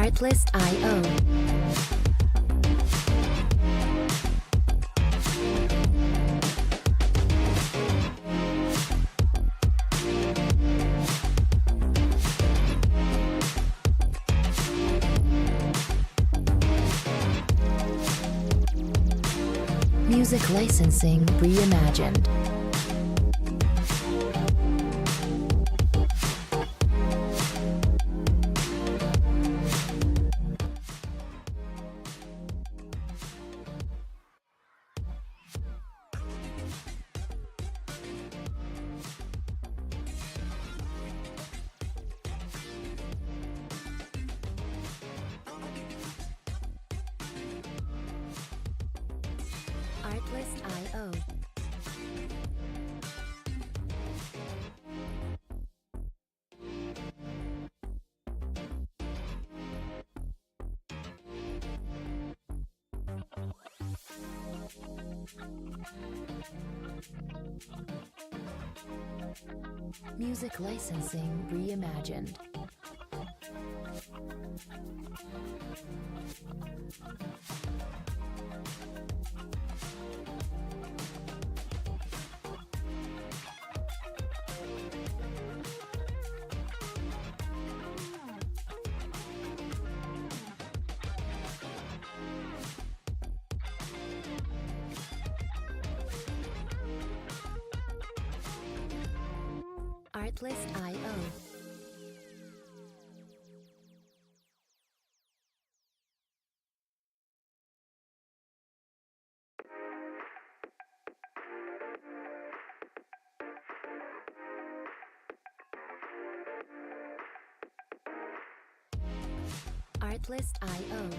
Artlist.io. Music licensing reimagined. Artlist.io. Music licensing reimagined. Artlist.io. Artlist.io.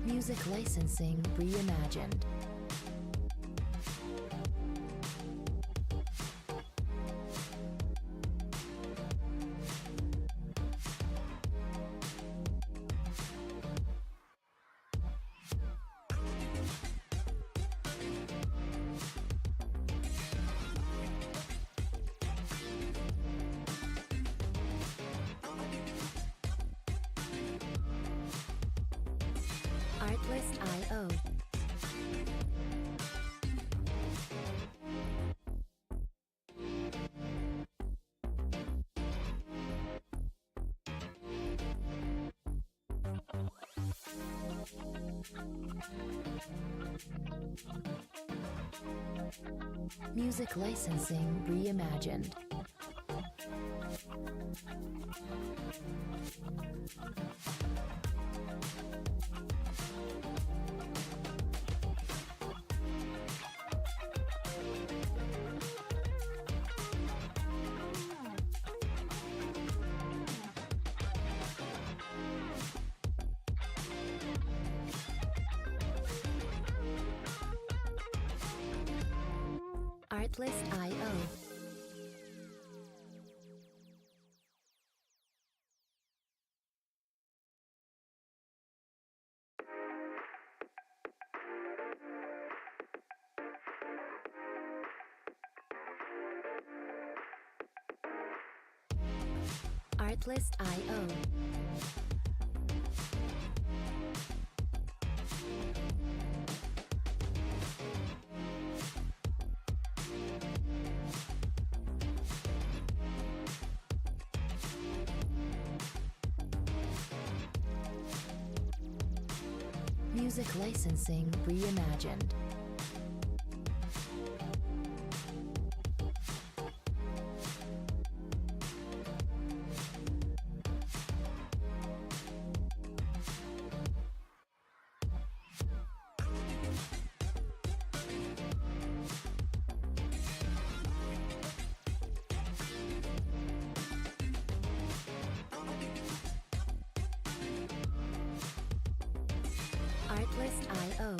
Music licensing reimagined. Artlist.io. Music licensing reimagined. Artlist.io. Artlist.io. Music licensing reimagined. Artlist.io.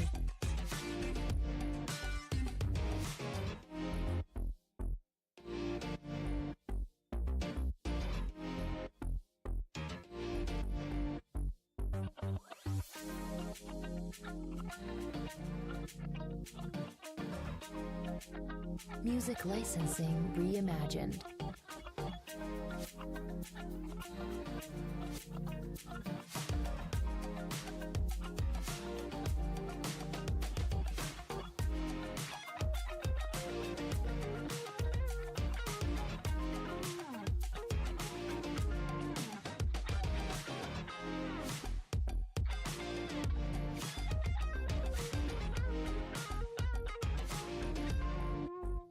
Music licensing reimagined.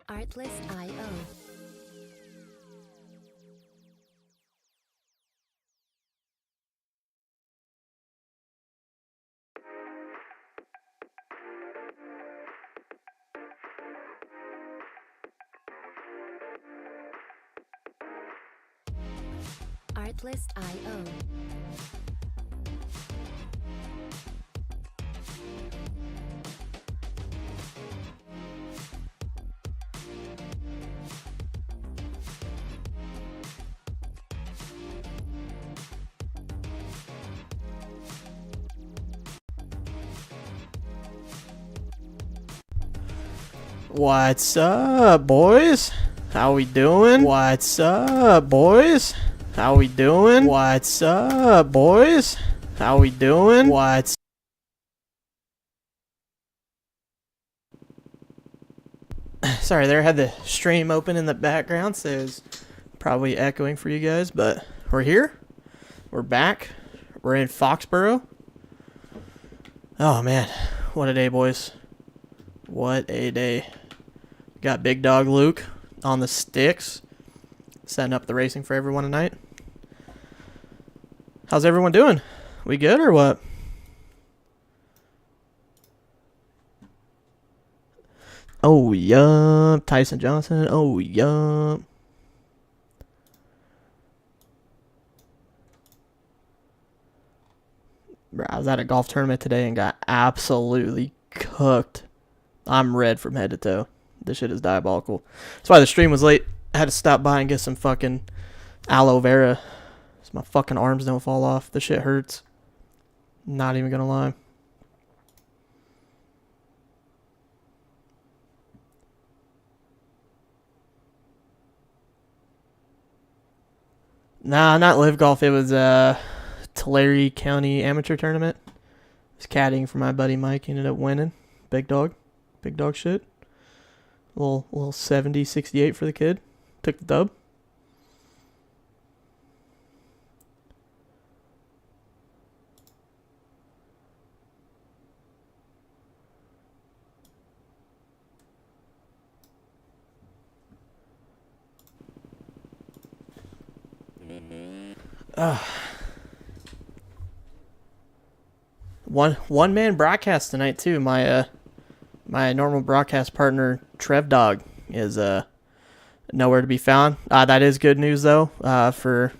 Artlist.io. Artlist.io. What's up, boys? How we doing? What's up, boys? How we doing? What's up, boys? How we doing? What's Sorry, there, I had the stream open in the background, so it's probably echoing for you guys, but we're here. We're back. We're in Foxborough. Oh man, what a day, boys. What a day. Got Big Dog Luke on the sticks, setting up the racing for everyone tonight. How's everyone doing? We good or what? Oh, yup. Tyson Johnson. Oh, yup. I was at a golf tournament today and got absolutely cooked. I'm red from head to toe. This shit is diabolical. That's why the stream was late. I had to stop by and get some fucking aloe vera so my fucking arms don't fall off. This shit hurts. Not even gonna lie. Nah, not live golf. It was Tulare County Amateur Tournament. I was caddying for my buddy Mike. He ended up winning. Big dog shit. Little 70-68 for the kid. Took the dub. One man broadcast tonight too. My normal broadcast partner Trev Dog is nowhere to be found. That is good news though for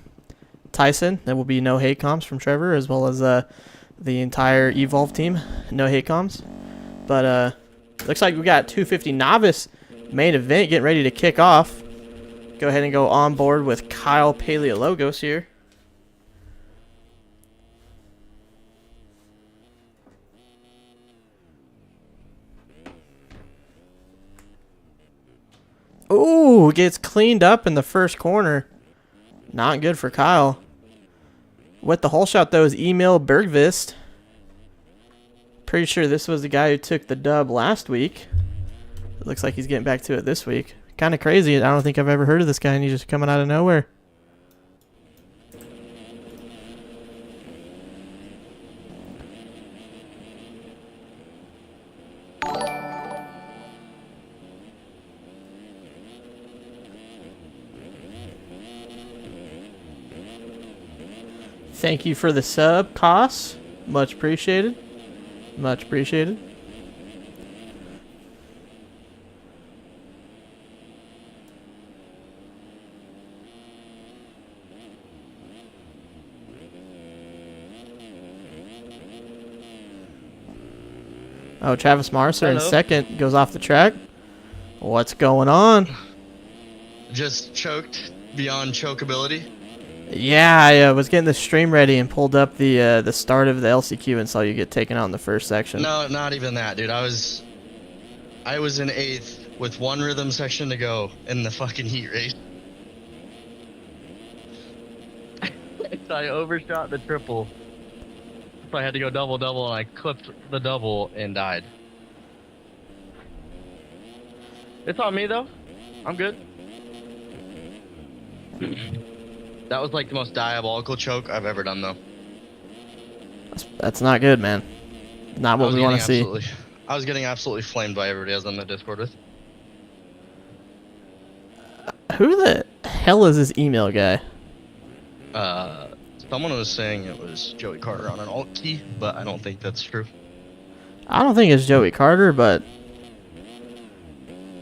Tyson. There will be no hate comms from Trevor, as well as the entire Evolve team. No hate comms. But looks like we got 250 novice main event getting ready to kick off. Go ahead and go on board with Kyle Paleologos here. Ooh, gets cleaned up in the first corner. Not good for Kyle. With the hole shot, though, is Emil Bergvist. Pretty sure this was the guy who took the dub last week. It looks like he's getting back to it this week. Kind of crazy. I don't think I've ever heard of this guy, and he's just coming out of nowhere. Thank you for the sub, Koss. Much appreciated. Much appreciated. Oh, Travis Marcer in second goes off the track. What's going on? Just choked beyond chokeability. Yeah, I was getting the stream ready and pulled up the start of the LCQ and saw you get taken out in the first section. No, not even that, dude. I was in 8th with one rhythm section to go in the fucking heat race. So I overshot the triple. So I had to go double, and I clipped the double and died. It's on me, though. I'm good. That was like the most diabolical choke I've ever done, though. That's not good, man. Not what we want to see. I was getting absolutely flamed by everybody I was on the Discord with. Who the hell is this email guy? Someone was saying it was Joey Carter on an alt key, but I don't think that's true. I don't think it's Joey Carter, but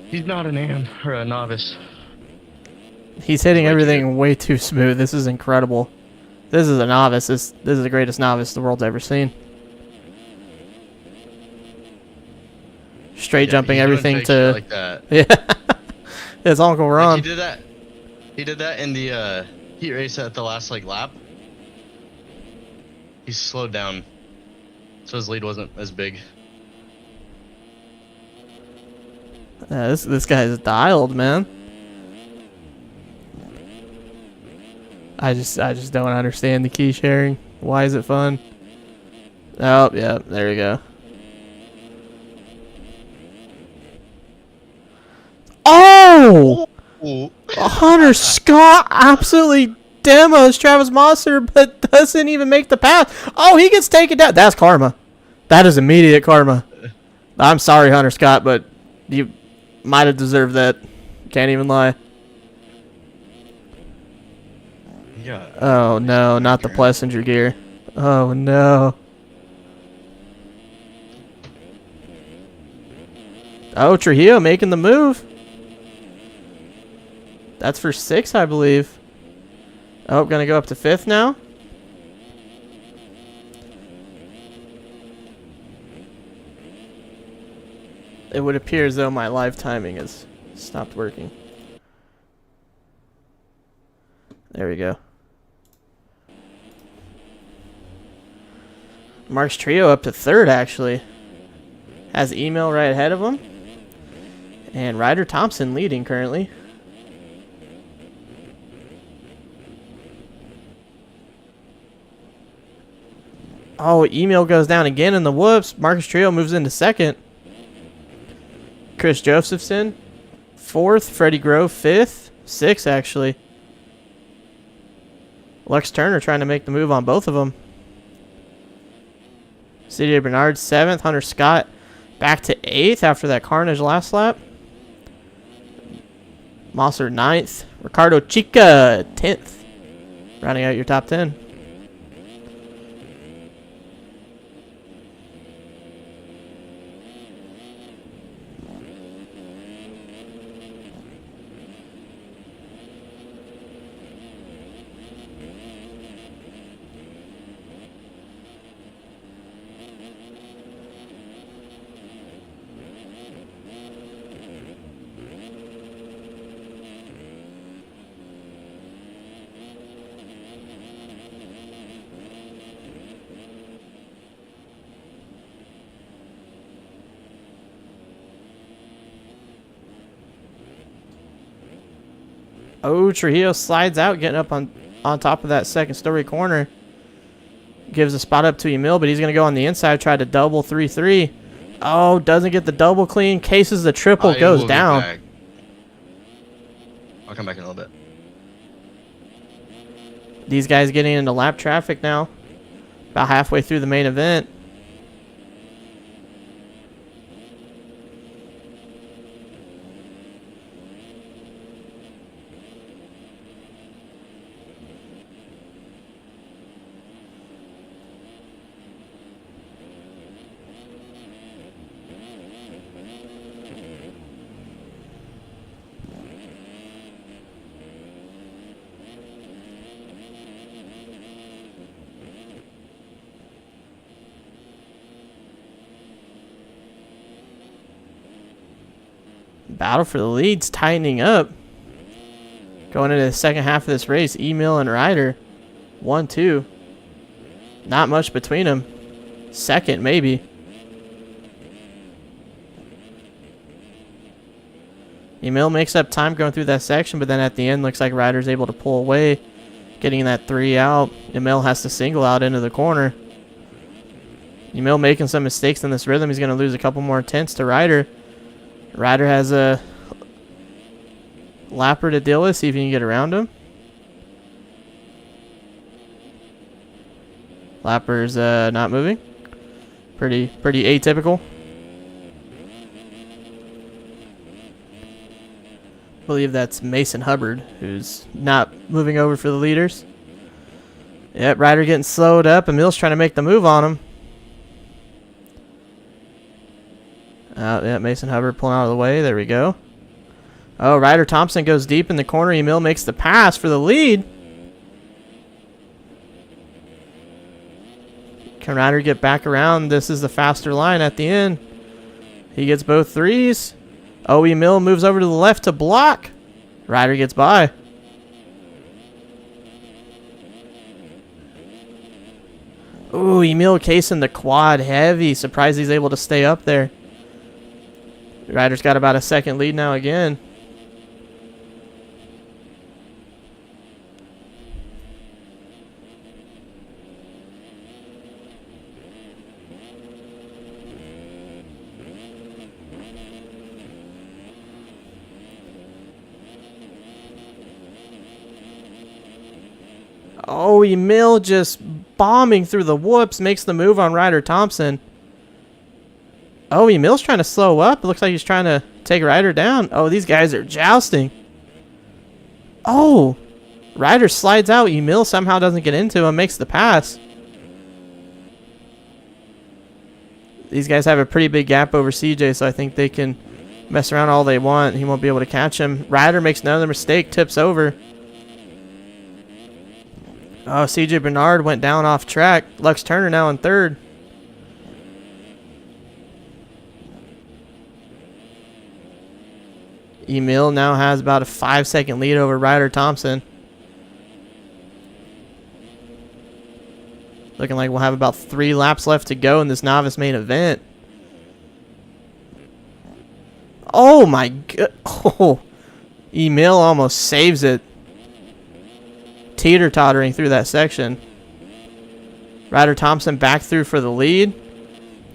He's not an AM or a novice. he's hitting everything way too smooth. This is incredible. This is a novice. This is the greatest novice the world's ever seen. Straight jumping everything to like that. Yeah. It's Uncle Ron. Like he did that in the heat race at the last lap. He slowed down, so his lead wasn't as big. This guy's dialed, man. I just don't understand the key sharing. Why is it fun? Oh, yeah, there you go. Oh! Ooh. Hunter Scott absolutely demos Travis Mosser, but doesn't even make the pass. Oh, he gets taken down. That's karma. That is immediate karma. I'm sorry, Hunter Scott, but you might have deserved that. Can't even lie. Yeah. Oh, no, not the Plessinger gear. Oh, no. Oh, Trujillo making the move. That's for 6, I believe. Oh, gonna go up to 5th now. It would appear as though my live timing has stopped working. There we go. Mark's Trio up to 3rd, actually. Has email right ahead of him. And Ryder Thompson leading currently. Oh, email goes down again in the whoops. Marcus Trio moves into 2nd. Chris Josephson, 4th. Freddie Grove, 5th. 6th, actually. Lex Turner trying to make the move on both of them. CJ Bernard, 7th. Hunter Scott back to 8th after that carnage last lap. Mosser, 9th. Ricardo Chica, 10th. Rounding out your top 10. Oh, Trujillo slides out, getting up on top of that 2nd story corner. Gives a spot up to Emil, but he's going to go on the inside, try to double 3-3. Oh, doesn't get the double clean. Cases the triple, goes down. I'll come back in a little bit. These guys getting into lap traffic now. About halfway through the main event. Battle for the lead's tightening up. Going into the second half of this race, Emil and Ryder. 1-2. Not much between them. Second, maybe. Emil makes up time going through that section, but then at the end, looks like Ryder's able to pull away, getting that 3 out. Emil has to single out into the corner. Emil making some mistakes in this rhythm. He's going to lose a couple more tenths to Ryder. Ryder has a lapper to deal with. See if he can get around him. Lapper's not moving. Pretty atypical. I believe that's Mason Hubbard, who's not moving over for the leaders. Yep, Ryder getting slowed up. Emil's trying to make the move on him. Yeah, Mason Hubbard pulling out of the way. There we go. Oh, Ryder Thompson goes deep in the corner. Emil makes the pass for the lead. Can Ryder get back around? This is the faster line at the end. He gets both threes. Oh, Emil moves over to the left to block. Ryder gets by. Ooh, Emil casing the quad heavy. Surprised he's able to stay up there. Ryder's got about a second lead now again. Oh, Emil just bombing through the whoops, makes the move on Ryder Thompson. Oh, Emil's trying to slow up. It looks like he's trying to take Ryder down. Oh, these guys are jousting. Oh, Ryder slides out. Emil somehow doesn't get into him, makes the pass. These guys have a pretty big gap over CJ, so I think they can mess around all they want. He won't be able to catch him. Ryder makes another mistake, tips over. Oh, CJ Bernard went down off track. Lux Turner now in third. Emil now has about a 5-second lead over Ryder Thompson. Looking like we'll have about 3 laps left to go in this novice main event. Oh my god. Oh, Emil almost saves it. Teeter-tottering through that section. Ryder Thompson back through for the lead.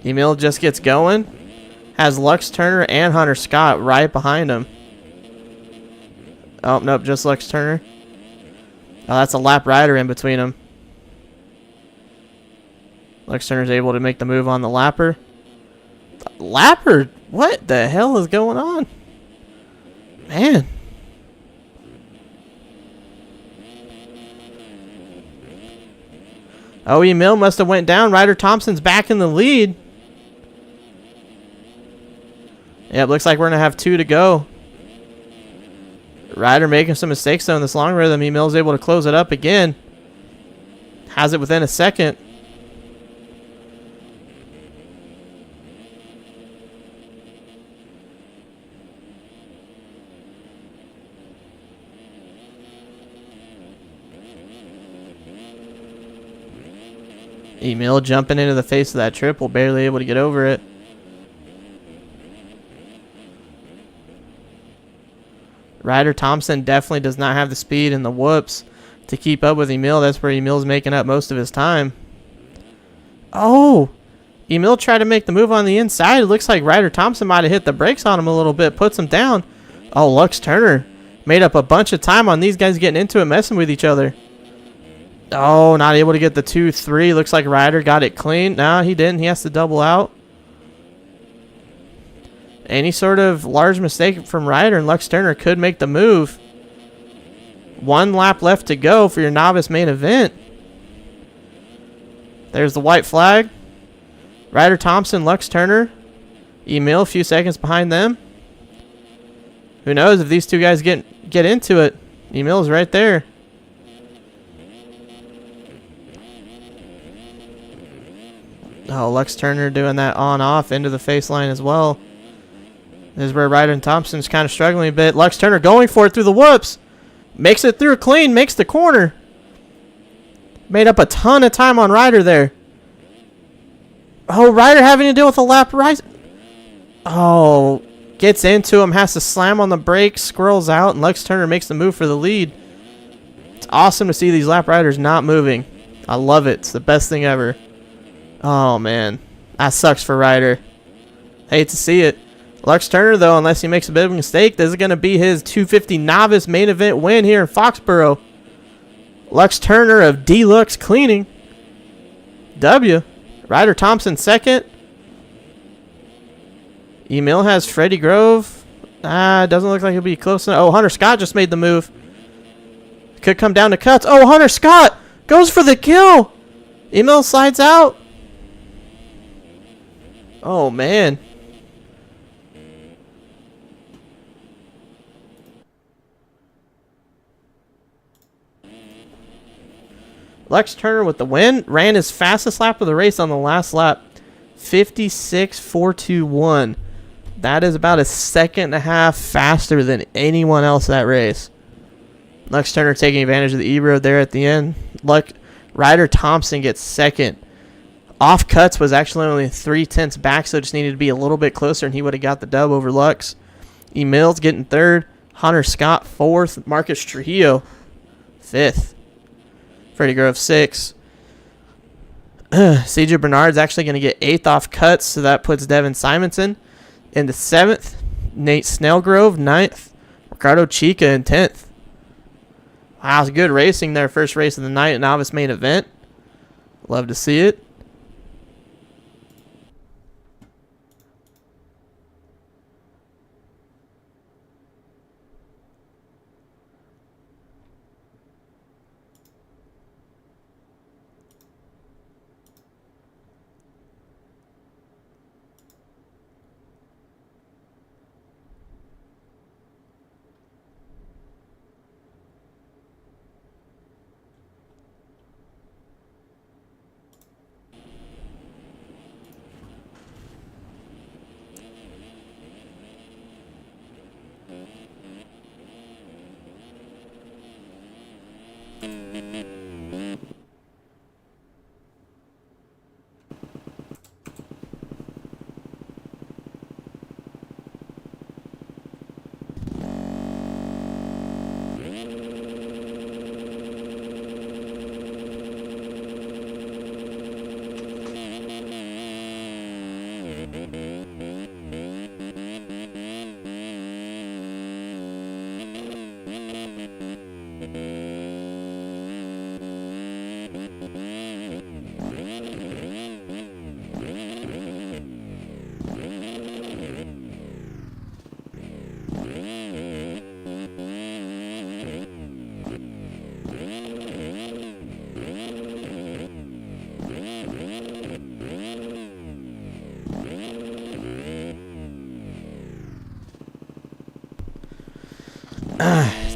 Emil just gets going. Has Lux Turner and Hunter Scott right behind him. Oh, nope, just Lux Turner. Oh, that's a lap Ryder in between them. Lux Turner's able to make the move on the lapper. Lapper? What the hell is going on? Man. Oh, Emil must have went down. Ryder Thompson's back in the lead. Yeah, it looks like we're going to have 2 to go. Ryder making some mistakes, though, in this long rhythm. Emil's able to close it up again. Has it within a second. Emil jumping into the face of that triple, barely able to get over it. Ryder Thompson definitely does not have the speed and the whoops to keep up with Emil. That's where Emil's making up most of his time. Oh, Emil tried to make the move on the inside. It looks like Ryder Thompson might have hit the brakes on him a little bit, puts him down. Oh, Lux Turner made up a bunch of time on these guys getting into it, messing with each other. Oh, not able to get the 2-3. Looks like Ryder got it clean. No, he didn't. He has to double out. Any sort of large mistake from Ryder and Lux Turner could make the move. 1 lap left to go for your novice main event. There's the white flag. Ryder Thompson, Lux Turner. Emil a few seconds behind them. Who knows if these two guys get into it. Emil's right there. Oh, Lux Turner doing that on-off into the face line as well. This is where Ryder and Thompson's kind of struggling a bit. Lux Turner going for it through the whoops. Makes it through clean, makes the corner. Made up a ton of time on Ryder there. Oh, Ryder having to deal with a lap rise. Oh, gets into him, has to slam on the brakes, squirrels out, and Lex Turner makes the move for the lead. It's awesome to see these lap riders not moving. I love it. It's the best thing ever. Oh, man. That sucks for Ryder. Hate to see it. Lex Turner, though, unless he makes a bit of a mistake, this is going to be his 250 novice main event win here in Foxborough. Lex Turner of Deluxe Cleaning. W. Ryder Thompson second. Emil has Freddie Grove. Doesn't look like he'll be close enough. Oh, Hunter Scott just made the move. Could come down to cuts. Oh, Hunter Scott goes for the kill. Emil slides out. Oh, man. Lex Turner with the win. Ran his fastest lap of the race on the last lap. 56.421. That is about a second and a half faster than anyone else that race. Lex Turner taking advantage of the E-road there at the end. Ryder Thompson gets second. Off cuts was actually only 3/10 back, so just needed to be a little bit closer, and he would have got the dub over Lux. Emil's getting third. Hunter Scott fourth. Marcus Trujillo fifth. Freddie Grove sixth. CJ Bernard's actually going to get eighth off cuts, so that puts Devin Simonson into seventh. Nate Snellgrove ninth. Ricardo Chica in 10th. Wow, it's good racing there. First race of the night, novice main event. Love to see it.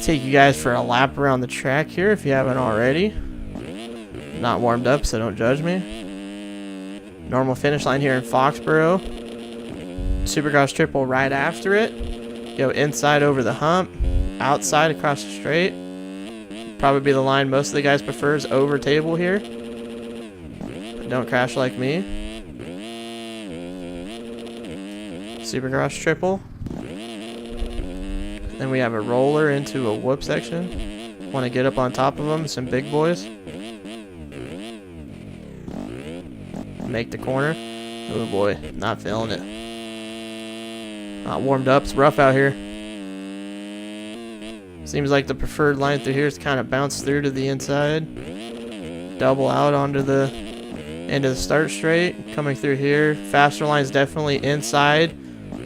Take you guys for a lap around the track here if you haven't already. Not warmed up, so don't judge me. Normal finish line here in Foxborough. Supercross triple right after it. Go inside over the hump. Outside across the straight. Probably be the line most of the guys prefers over table here. But don't crash like me. Supercross triple. Then we have a roller into a whoop section. Want to get up on top of them, some big boys. Make the corner. Oh boy, not feeling it. Not warmed up, it's rough out here. Seems like the preferred line through here is kind of bounced through to the inside. Double out onto the end of the start straight. Coming through here. Faster line's definitely inside.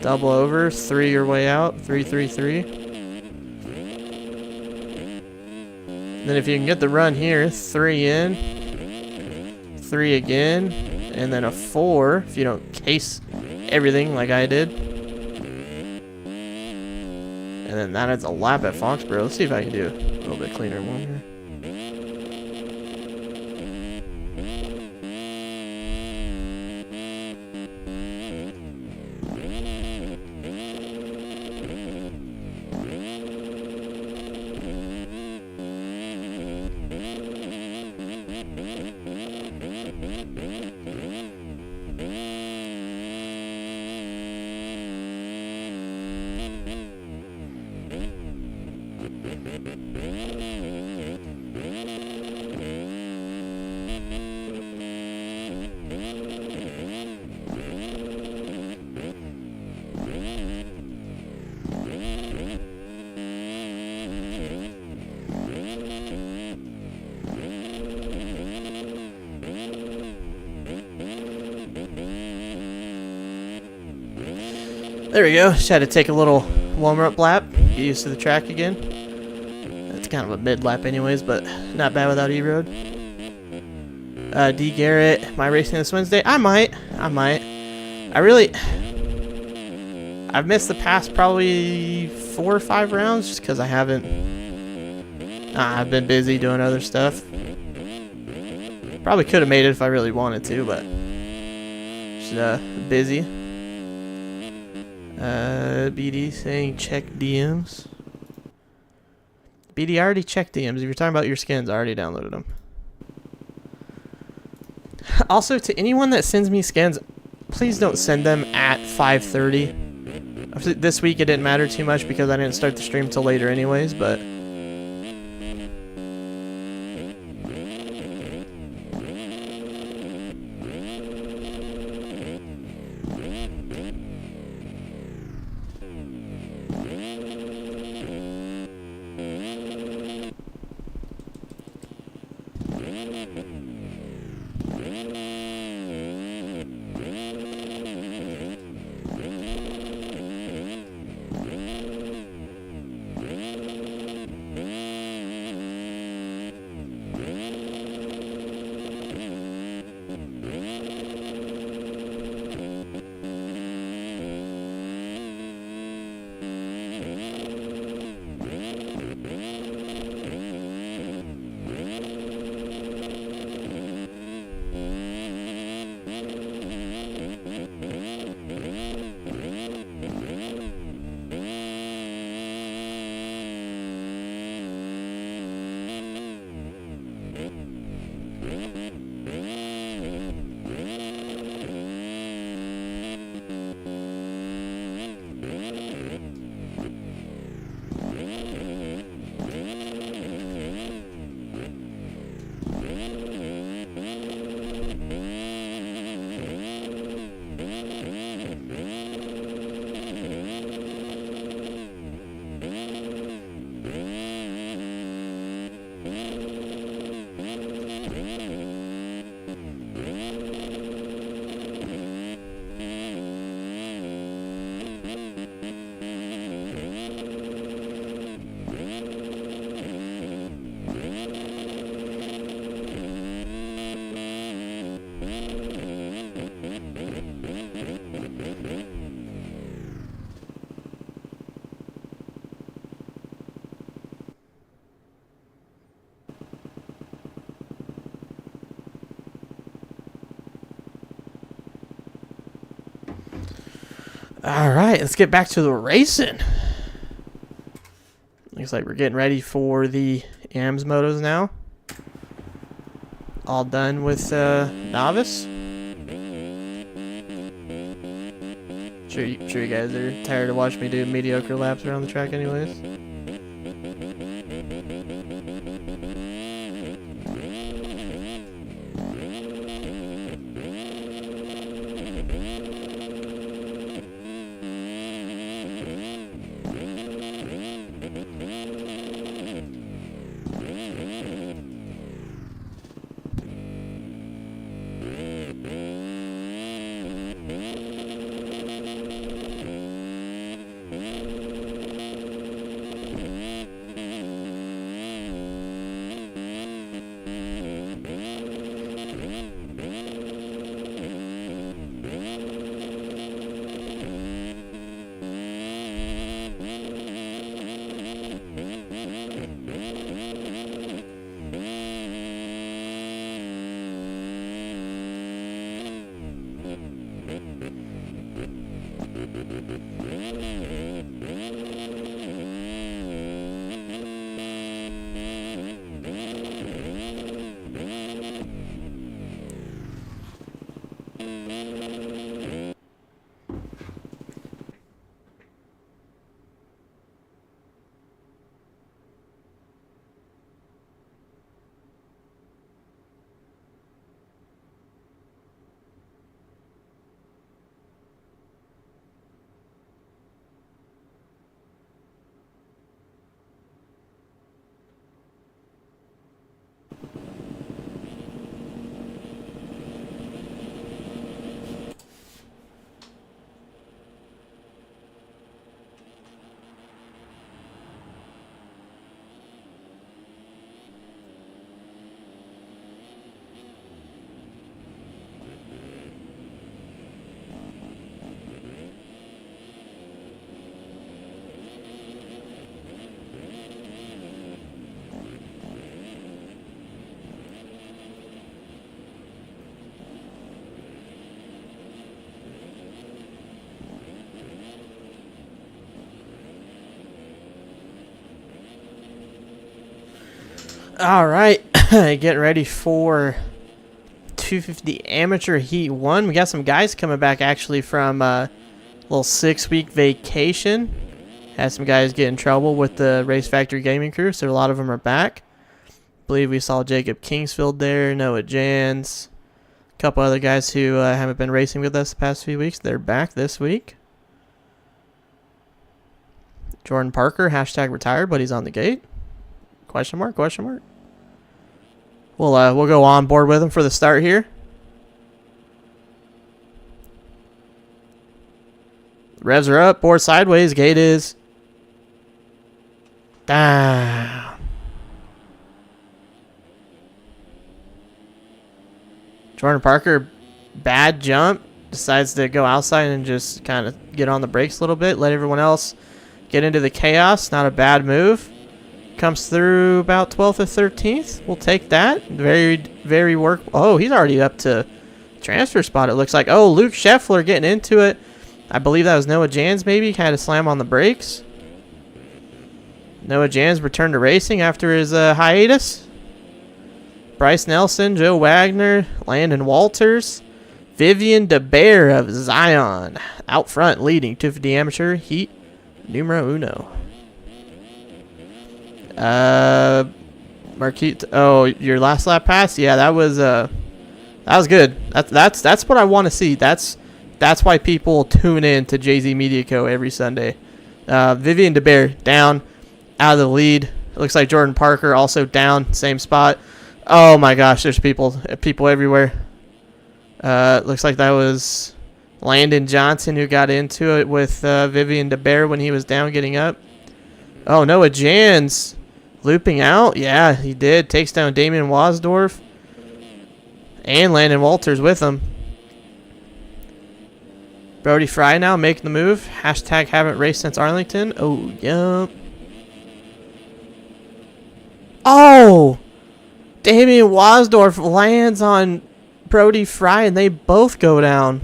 Double over, 3 your way out, 3, 3, 3. Then if you can get the run here, 3 in, 3 again, and then a 4 if you don't case everything like I did. And then that is a lap at Foxborough. Let's see if I can do a little bit cleaner one here. There we go. Just had to take a little warm-up lap. Get used to the track again. It's kind of a mid-lap anyways, but not bad without E-Road. D. Garrett, am I racing this Wednesday? I might. I've missed the past probably 4 or 5 rounds just because I haven't. I've been busy doing other stuff. Probably could have made it if I really wanted to, but just busy. BD saying check DMs. BD, I already checked DMs. If you're talking about your skins, I already downloaded them. Also, to anyone that sends me skins, please don't send them at 5:30. This week it didn't matter too much because I didn't start the stream till later anyways, but alright, let's get back to the racing. Looks like we're getting ready for the AMS motos now. All done with novice. Sure you guys are tired of watching me do mediocre laps around the track anyways. All right, getting ready for 250 Amateur Heat 1. We got some guys coming back actually from a little 6-week vacation. Had some guys get in trouble with the RaceFactory gaming crew, so a lot of them are back. I believe we saw Jacob Kingsfield there, Noah Jans, a couple other guys who haven't been racing with us the past few weeks. They're back this week. Jordan Parker, hashtag retired, but he's on the gate. Question mark, question mark. We'll go on board with him for the start here. Revs are up, board sideways, gate is down. Jordan Parker, bad jump, decides to go outside and just kind of get on the brakes a little bit, let everyone else get into the chaos. Not a bad move. Comes through about 12th or 13th. We'll take that. Very, very work. Oh, he's already up to transfer spot, it looks like. Oh, Luke Scheffler getting into it. I believe that was Noah Jans maybe. Had to slam on the brakes. Noah Jans returned to racing after his hiatus. Bryce Nelson, Joe Wagner, Landon Walters, Vivian DeBear of Zion out front leading 250 Amateur Heat numero uno. Marquette. Oh, your last lap pass? Yeah, that was good. That's what I want to see. That's why people tune in to JZ Media Co. every Sunday. Vivian DeBear down, out of the lead. It looks like Jordan Parker also down, same spot. Oh my gosh, there's people everywhere. Looks like that was Landon Johnson who got into it with Vivian DeBear when he was down getting up. Oh, Noah Jans looping out. Yeah, he did. Takes down Damian Wasdorf. And Landon Walters with him. Brody Fry now making the move. Hashtag haven't raced since Arlington. Oh, yeah. Oh! Damian Wasdorf lands on Brody Fry and they both go down.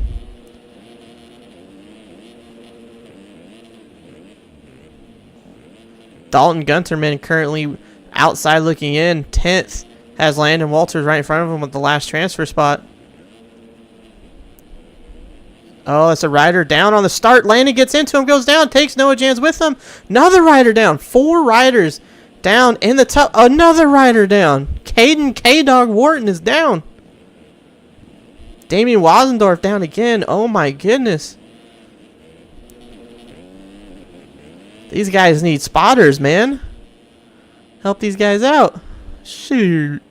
Dalton Gunterman currently outside looking in. 10th has Landon Walters right in front of him with the last transfer spot. Oh, it's a rider down on the start. Landon gets into him, goes down, takes Noah Jans with him. Another rider down. 4 riders down in the top. Another rider down. Caden K-Dog Wharton is down. Damian Wasendorf down again. Oh my goodness. These guys need spotters, man. Help these guys out. Shoot.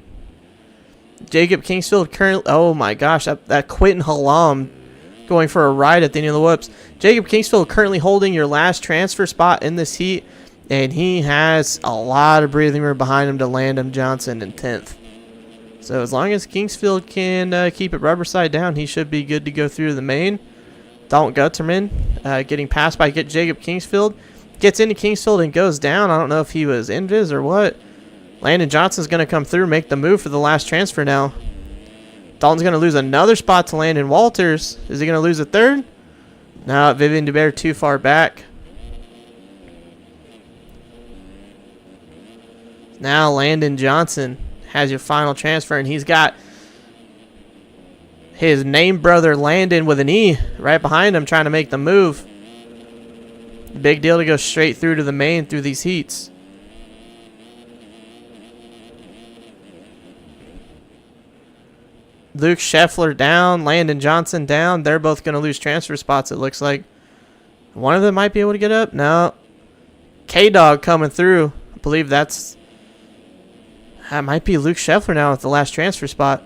Jacob Kingsfield currently... Oh, my gosh. That Quentin Halam going for a ride at the end of the whoops. Jacob Kingsfield currently holding your last transfer spot in this heat. And he has a lot of breathing room behind him to Landon Johnson in 10th. So as long as Kingsfield can keep it rubber side down, he should be good to go through the main. Dalton Gutterman getting passed by Jacob Kingsfield. Gets into Kingsfield and goes down. I don't know if he was invis or what. Landon Johnson's going to come through, make the move for the last transfer now. Dalton's going to lose another spot to Landon Walters. Is he going to lose a third? No, Vivian DeBear too far back. Now Landon Johnson has your final transfer, and he's got his name brother Landon with an E right behind him trying to make the move. Big deal to go straight through to the main through these heats. Luke Scheffler down, Landon Johnson down. They're both going to lose transfer spots, it looks like. One of them might be able to get up. No. K-Dog coming through. I believe that might be Luke Scheffler now with the last transfer spot.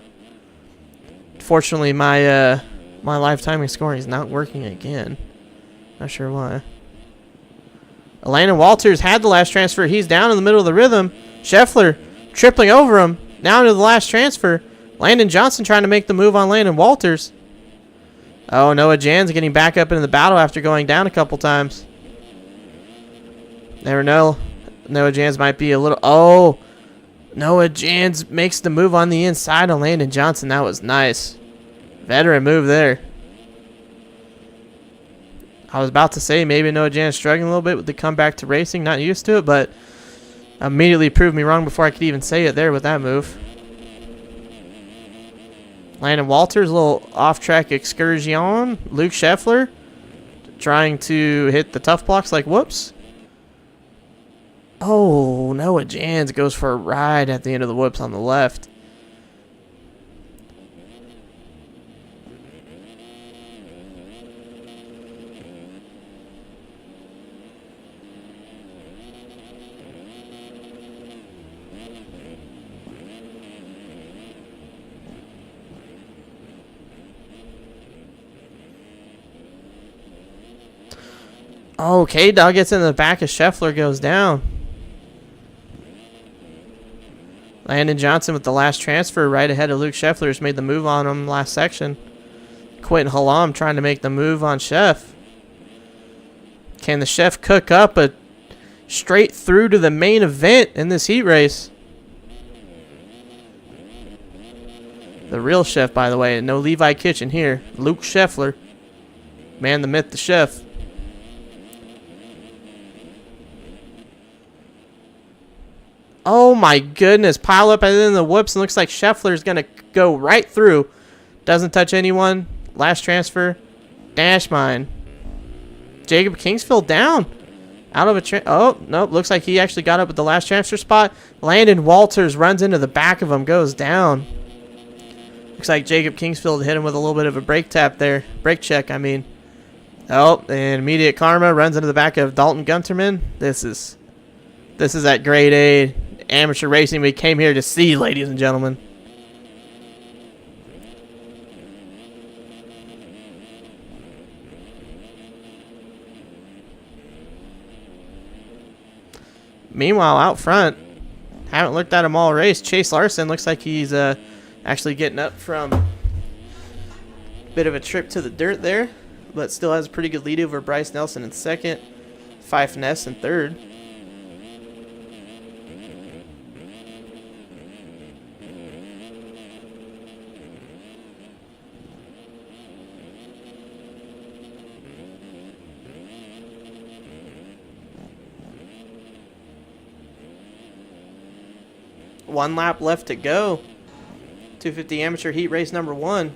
Fortunately, my live timing scoring is not working again. Not sure why. Landon Walters had the last transfer. He's down in the middle of the rhythm. Scheffler tripling over him. Now into the last transfer. Landon Johnson trying to make the move on Landon Walters. Oh, Noah Jans getting back up into the battle after going down a couple times. Never know. Noah Jans might be a little... Oh, Noah Jans makes the move on the inside on Landon Johnson. That was nice. Veteran move there. I was about to say maybe Noah Jans struggling a little bit with the comeback to racing, not used to it, but Immediately proved me wrong before I could even say it there with that move. Landon Walters, a little off-track excursion. Luke Scheffler trying to hit the tough blocks like whoops. Oh, Noah Jans goes for a ride at the end of the whoops on the left. Oh, K-Dog gets in the back as Scheffler goes down. Landon Johnson with the last transfer right ahead of Luke Scheffler has made the move on him last section. Quentin Hallam trying to make the move on Chef. Can the Chef cook up a straight through to the main event in this heat race? The real Chef, by the way. No Levi Kitchen here. Luke Scheffler. Man, the myth, the Chef. Oh my goodness. Pile up and then the whoops and looks like Scheffler's going to go right through. Doesn't touch anyone. Last transfer. Dash mine. Jacob Kingsfield down. Out of a oh, nope. Looks like he actually got up at the last transfer spot. Landon Walters runs into the back of him. Goes down. Looks like Jacob Kingsfield hit him with a little bit of a brake tap there. Brake check, I mean. Oh, and immediate karma runs into the back of Dalton Gunterman. This is that grade A amateur racing we came here to see, ladies and gentlemen. Meanwhile, out front, haven't looked at him all race. Chase Larson looks like he's actually getting up from a bit of a trip to the dirt there, but still has a pretty good lead over Bryce Nelson in second, Fife Ness in third. One lap left to go. 250 amateur heat race number 1.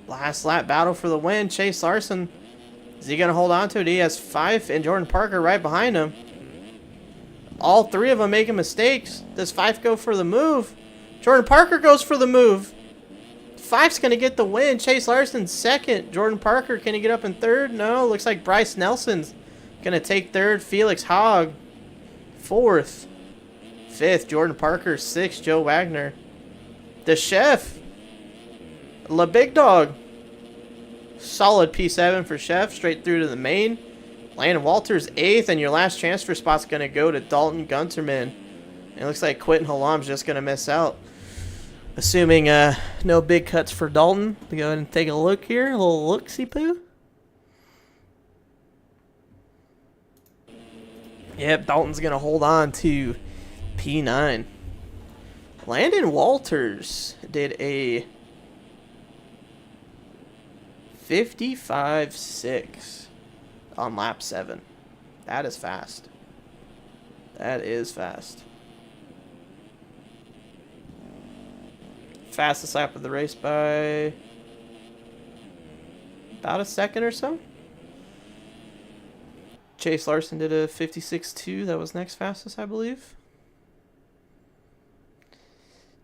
Last lap battle for the win. Chase Larson. Is he going to hold on to it? He has Fife and Jordan Parker right behind him. All three of them making mistakes. Does Fife go for the move? Jordan Parker goes for the move. Fife's going to get the win. Chase Larson second. Jordan Parker, can he get up in third? No. Looks like Bryce Nelson's going to take third. Felix Hogg fourth. Fifth, Jordan Parker. Sixth, Joe Wagner. The Chef. La Big Dog. Solid P7 for Chef. Straight through to the main. Landon Walters 8th. And your last transfer spot's going to go to Dalton Gunterman. And it looks like Quentin Hallam's just going to miss out. Assuming no big cuts for Dalton. We go ahead and take a look here. A little look-see-poo. Yep, Dalton's going to hold on to P9. Landon Walters did a 55.6 on lap 7. That is fast. That is fast. Fastest lap of the race by about a second or so. Chase Larson did a 56.2. That was next fastest, I believe.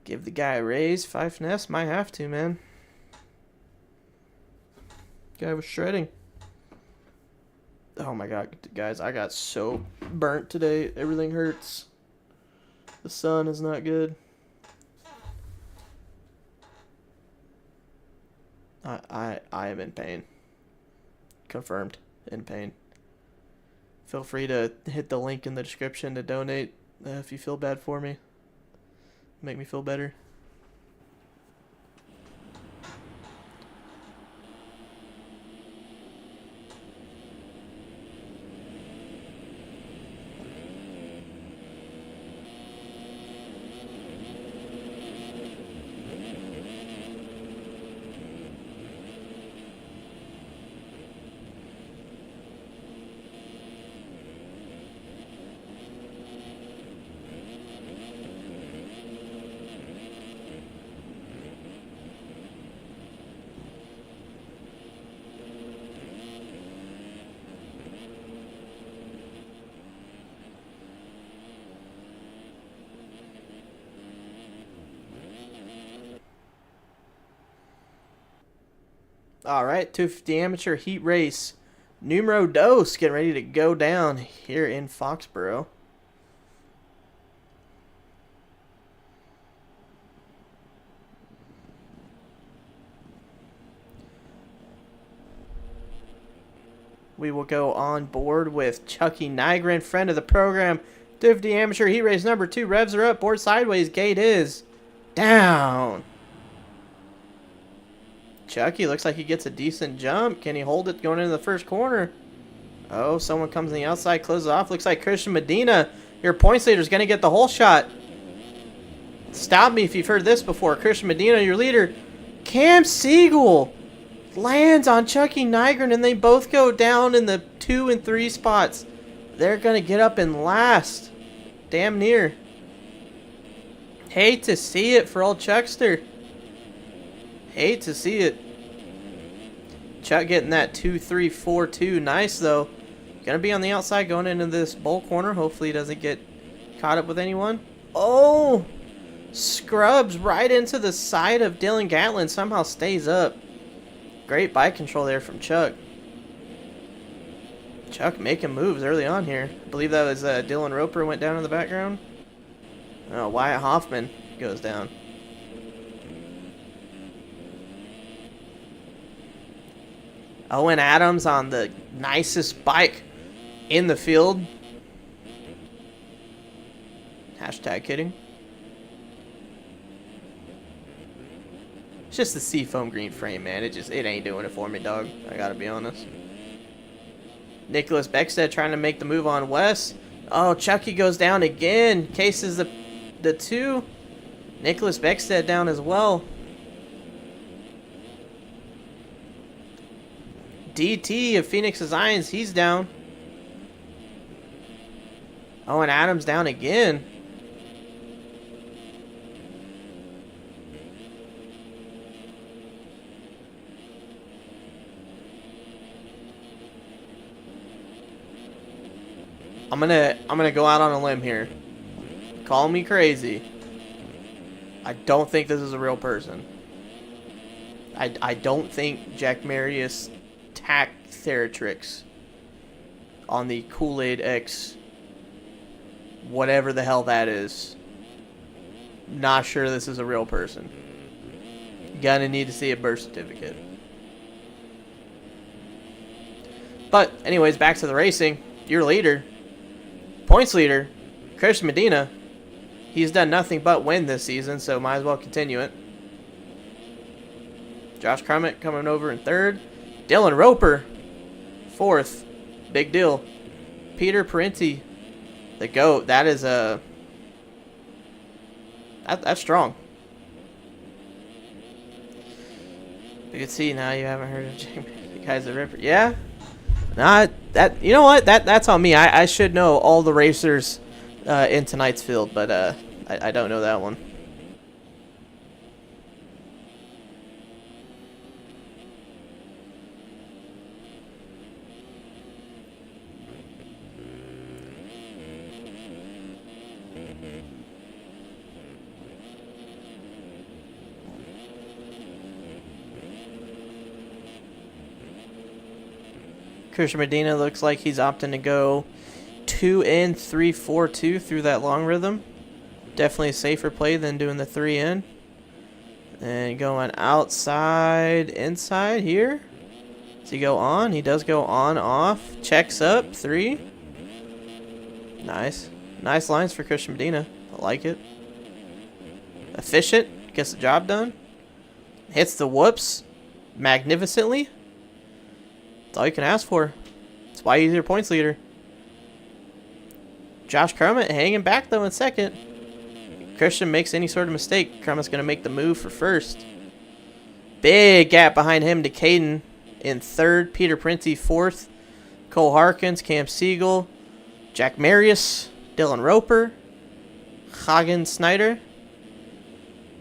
Give the guy a raise. Fife Ness might have to, man. Guy was shredding. Oh my god, guys, I got so burnt today. Everything hurts. The sun is not good. I am in pain. Confirmed. In pain. Feel free to hit the link in the description to donate if you feel bad for me. Make me feel better. All right, 250 amateur heat race. Numero dos getting ready to go down here in Foxborough. We will go on board with Chucky Nygren, friend of the program. 250 amateur heat race number 2. Revs are up, board sideways, gate is down. Chucky looks like he gets a decent jump. Can he hold it going into the first corner? Oh, someone comes on the outside, closes off. Looks like Christian Medina, your points leader, is going to get the whole shot. Stop me if you've heard this before. Christian Medina, your leader. Cam Siegel lands on Chucky Nygren, and they both go down in the 2 and 3 spots. They're going to get up in last. Damn near. Hate to see it for old Chuckster. Hate to see it. Chuck getting that 2-3-4-2. Nice, though. Going to be on the outside going into this bowl corner. Hopefully he doesn't get caught up with anyone. Oh! Scrubs right into the side of Dylan Gatlin. Somehow stays up. Great bike control there from Chuck. Chuck making moves early on here. I believe that was Dylan Roper went down in the background. Oh, Wyatt Hoffman goes down. Owen Adams on the nicest bike in the field. Hashtag kidding. It's just the seafoam green frame, man. It ain't doing it for me, dog. I gotta be honest. Nicholas Beckstead trying to make the move on Wes. Oh, Chucky goes down again. Cases the 2. Nicholas Beckstead down as well. DT of Phoenix's Irons, he's down. Owen Adams down again. I'm gonna go out on a limb here. Call me crazy. I don't think this is a real person. I don't think Jack Marius tacked Theratrix on the Kool-Aid X, whatever the hell that is. Not sure this is a real person. Gonna need to see a birth certificate. But anyways, back to the racing. Your leader, points leader, Christian Medina. He's done nothing but win this season, so might as well continue it. Josh Crummett coming over in 3rd. Dylan Roper, 4th. Big deal. Peter Parenti, the GOAT. That is a... That's strong. You can see now you haven't heard of the guys that Ripper. Yeah? Nah, you know what? That's on me. I should know all the racers in tonight's field, but I don't know that one. Christian Medina looks like he's opting to go 2 in 3-4-2 through that long rhythm. Definitely a safer play than doing the 3 in. And going outside, inside here. Does he go on? He does go on, off. Checks up, 3. Nice. Nice lines for Christian Medina. I like it. Efficient. Gets the job done. Hits the whoops magnificently. That's all you can ask for. That's why he's your points leader. Josh Crummett hanging back, though, in second. Christian makes any sort of mistake, Crummett's going to make the move for first. Big gap behind him to Caden in third. Peter Printy fourth. Cole Harkins, Cam Siegel, Jack Marius, Dylan Roper, Hagen Snyder,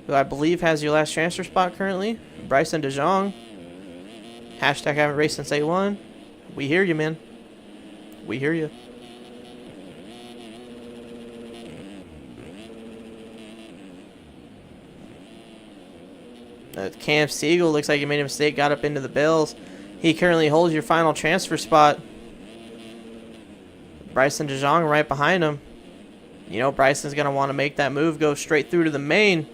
who I believe has your last transfer spot currently. Bryson DeJong. Hashtag haven't raced since A1. We hear you, man. We hear you. Cam Siegel looks like he made a mistake, got up into the bills. He currently holds your final transfer spot. Bryson DeJong right behind him. You know Bryson's going to want to make that move, go straight through to the main.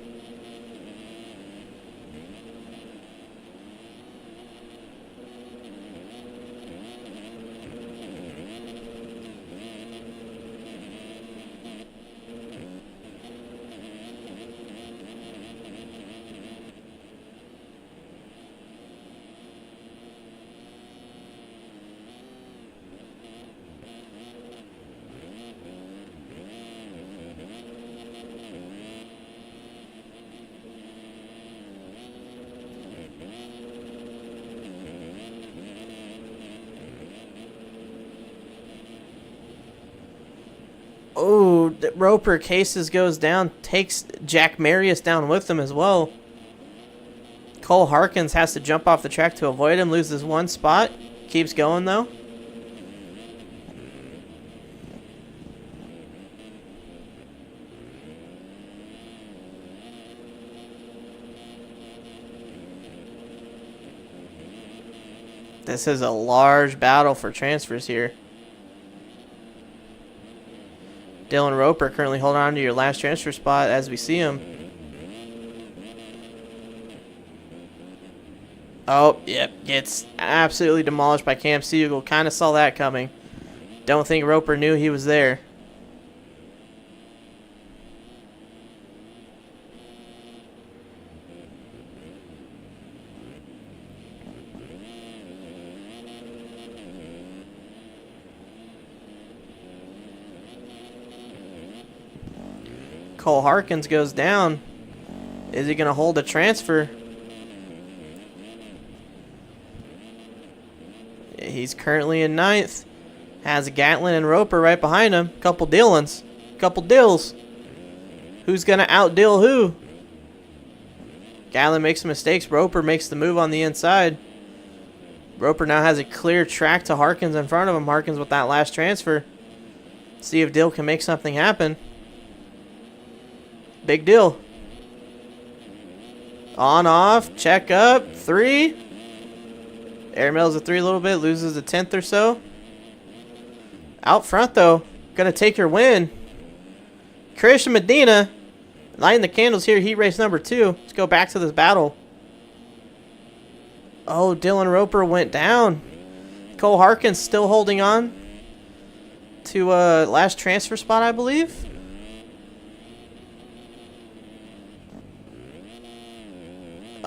Oh, Roper Cases goes down, takes Jack Marius down with him as well. Cole Harkins has to jump off the track to avoid him, loses one spot. Keeps going though. This is a large battle for transfers here. Dylan Roper currently holding on to your last transfer spot as we see him. Oh, yep. Gets absolutely demolished by Cam Siegel. Kind of saw that coming. Don't think Roper knew he was there. Cole Harkins goes down. Is he going to hold a transfer? He's currently in ninth. Has Gatlin and Roper right behind him. Couple Dillons. Couple Dills. Who's going to outdill who? Gatlin makes some mistakes. Roper makes the move on the inside. Roper now has a clear track to Harkins in front of him. Harkins with that last transfer. See if Dill can make something happen. Big deal. On, off, check up, 3. Airmails a 3 a little bit, loses a 10th or so. Out front, though, going to take your win. Christian Medina, lighting the candles here, heat race number 2. Let's go back to this battle. Oh, Dylan Roper went down. Cole Harkins still holding on to last transfer spot, I believe.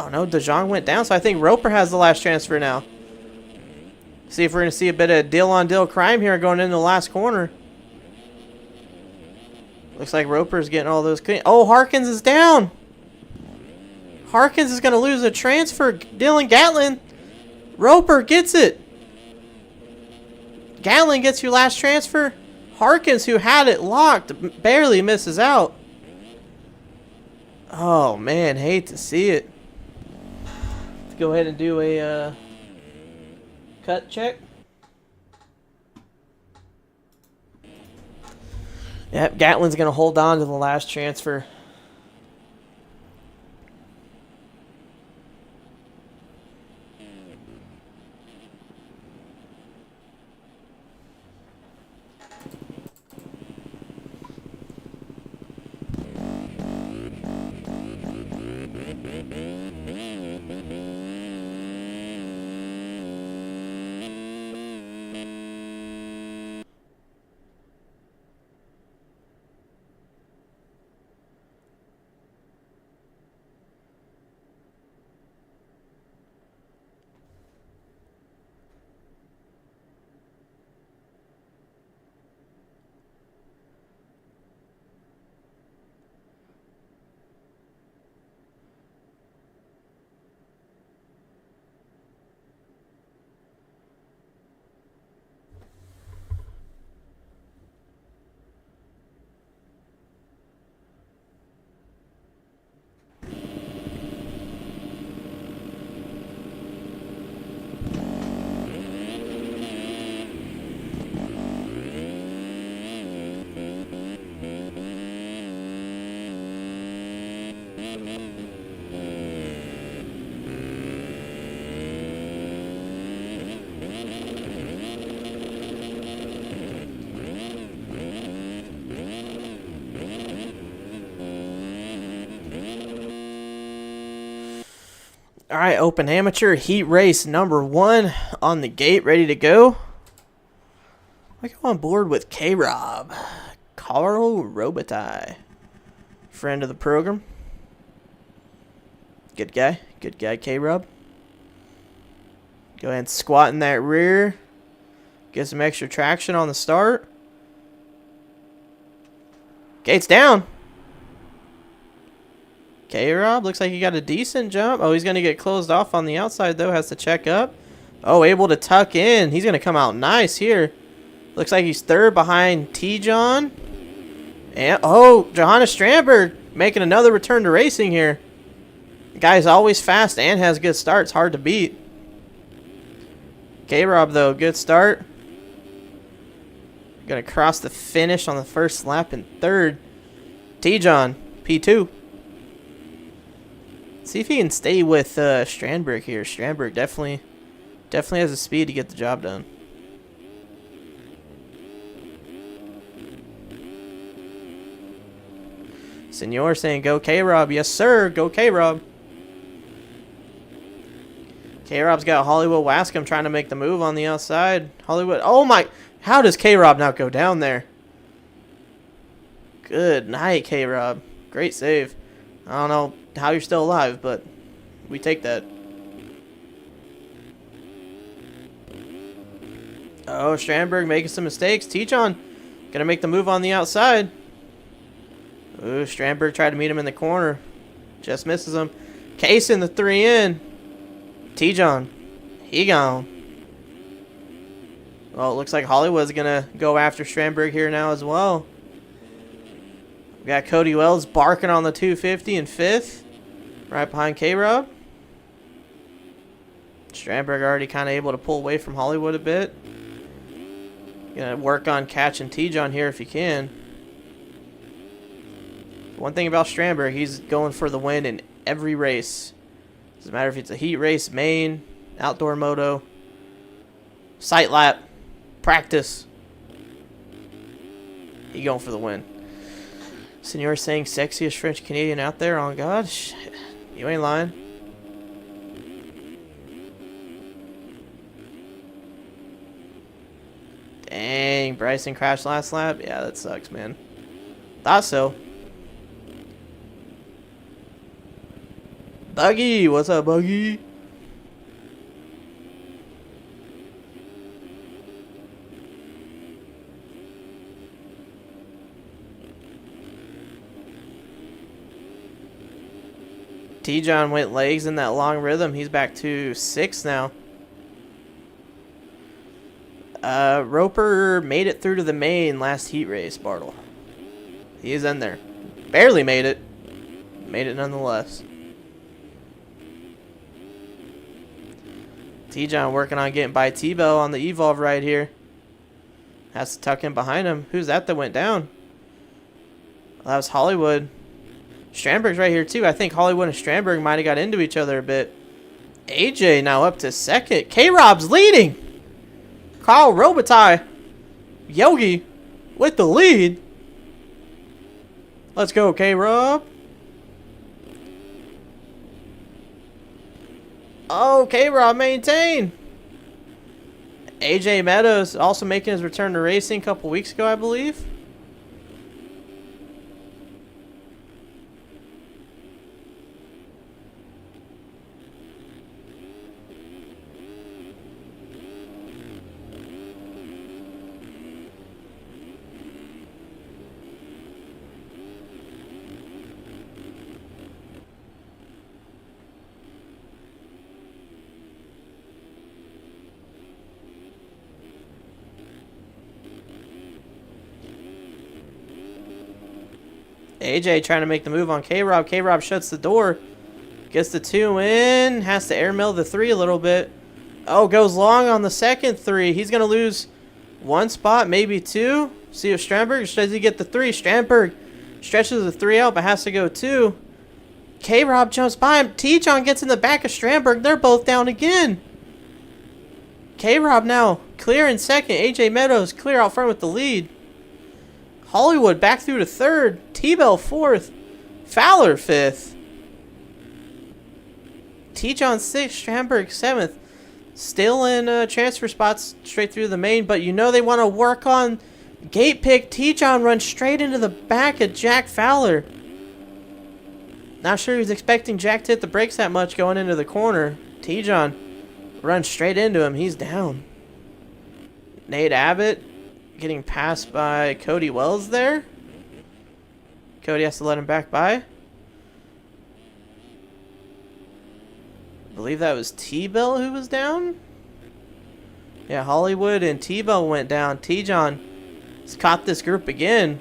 Oh no, DeJong went down, so I think Roper has the last transfer now. See if we're going to see a bit of deal-on-deal crime here going into the last corner. Looks like Roper's getting all those clean. Oh, Harkins is down. Harkins is going to lose a transfer. Dylan Gatlin. Roper gets it. Gatlin gets your last transfer. Harkins, who had it locked, barely misses out. Oh, man, hate to see it. Go ahead and do a cut check. Yep, Gatlin's going to hold on to the last transfer. All right, Open Amateur Heat Race number 1 on the gate, ready to go. I go on board with K-Rob, Carl Robitaille, friend of the program. Good guy, K-Rob. Go ahead and squat in that rear. Get some extra traction on the start. Gates down. K-Rob looks like he got a decent jump. Oh, he's going to get closed off on the outside, though. Has to check up. Oh, able to tuck in. He's going to come out nice here. Looks like he's third behind T-John. And, oh, Johannes Strandberg making another return to racing here. The guy's always fast and has good starts. Hard to beat. K-Rob, though, good start. Going to cross the finish on the first lap in third. T-John, P2. See if he can stay with Strandberg here. Strandberg definitely has the speed to get the job done. Senor saying, go K-Rob. Yes, sir. Go K-Rob. K-Rob's got Hollywood Wascom trying to make the move on the outside. Hollywood. Oh, my. How does K-Rob not go down there? Good night, K-Rob. Great save. I don't know how you're still alive, but we take that. Oh, Strandberg making some mistakes. T-John gonna make the move on the outside. Ooh, Strandberg tried to meet him in the corner. Just misses him. Case in the 3 in. T-John, he gone. Well, it looks like Hollywood's gonna go after Strandberg here now as well. We got Cody Wells barking on the 250 in 5th. Right behind K-Rob. Strandberg already kind of able to pull away from Hollywood a bit. Gonna work on catching T-John here if he can. One thing about Strandberg, he's going for the win in every race. Doesn't matter if it's a heat race, main, outdoor moto, sight lap, practice. He going for the win. Senor saying sexiest French Canadian out there. On God, shit. You ain't lying. Dang, Bryson crashed last lap. Yeah, that sucks, man. Thought so. Buggy, what's up, Buggy? T-John went legs in that long rhythm. He's back to 6 now. Roper made it through to the main last heat race, Bartle. He is in there. Barely made it. Made it nonetheless. T-John working on getting by T-Bell on the Evolve right here. Has to tuck in behind him. Who's that went down? Well, that was Hollywood. Strandberg's right here too. I think Hollywood and Strandberg might have got into each other a bit. AJ now up to 2nd. K-Rob's leading. Carl Robitaille. Yogi with the lead. Let's go, K-Rob. Oh, K-Rob maintain. AJ Meadows also making his return to racing a couple weeks ago, I believe. AJ trying to make the move on K-Rob. K-Rob shuts the door. Gets the 2 in. Has to airmail the 3 a little bit. Oh, goes long on the second 3. He's going to lose 1 spot, maybe 2. See if Strandberg, does he get the 3? Strandberg stretches the 3 out, but has to go 2. K-Rob jumps by him. T-John gets in the back of Strandberg. They're both down again. K-Rob now clear in 2nd. AJ Meadows clear out front with the lead. Hollywood back through to 3rd. T-Bell 4th. Fowler 5th. T-John 6th, Stramberg 7th. Still in transfer spots straight through the main, but you know they want to work on gate pick. T-John runs straight into the back of Jack Fowler. Not sure he was expecting Jack to hit the brakes that much going into the corner. T-John runs straight into him. He's down. Nate Abbott getting passed by Cody Wells there. Cody has to let him back by. I believe that was T-Bell who was down. Yeah, Hollywood and T-Bell went down. T-John has caught this group again.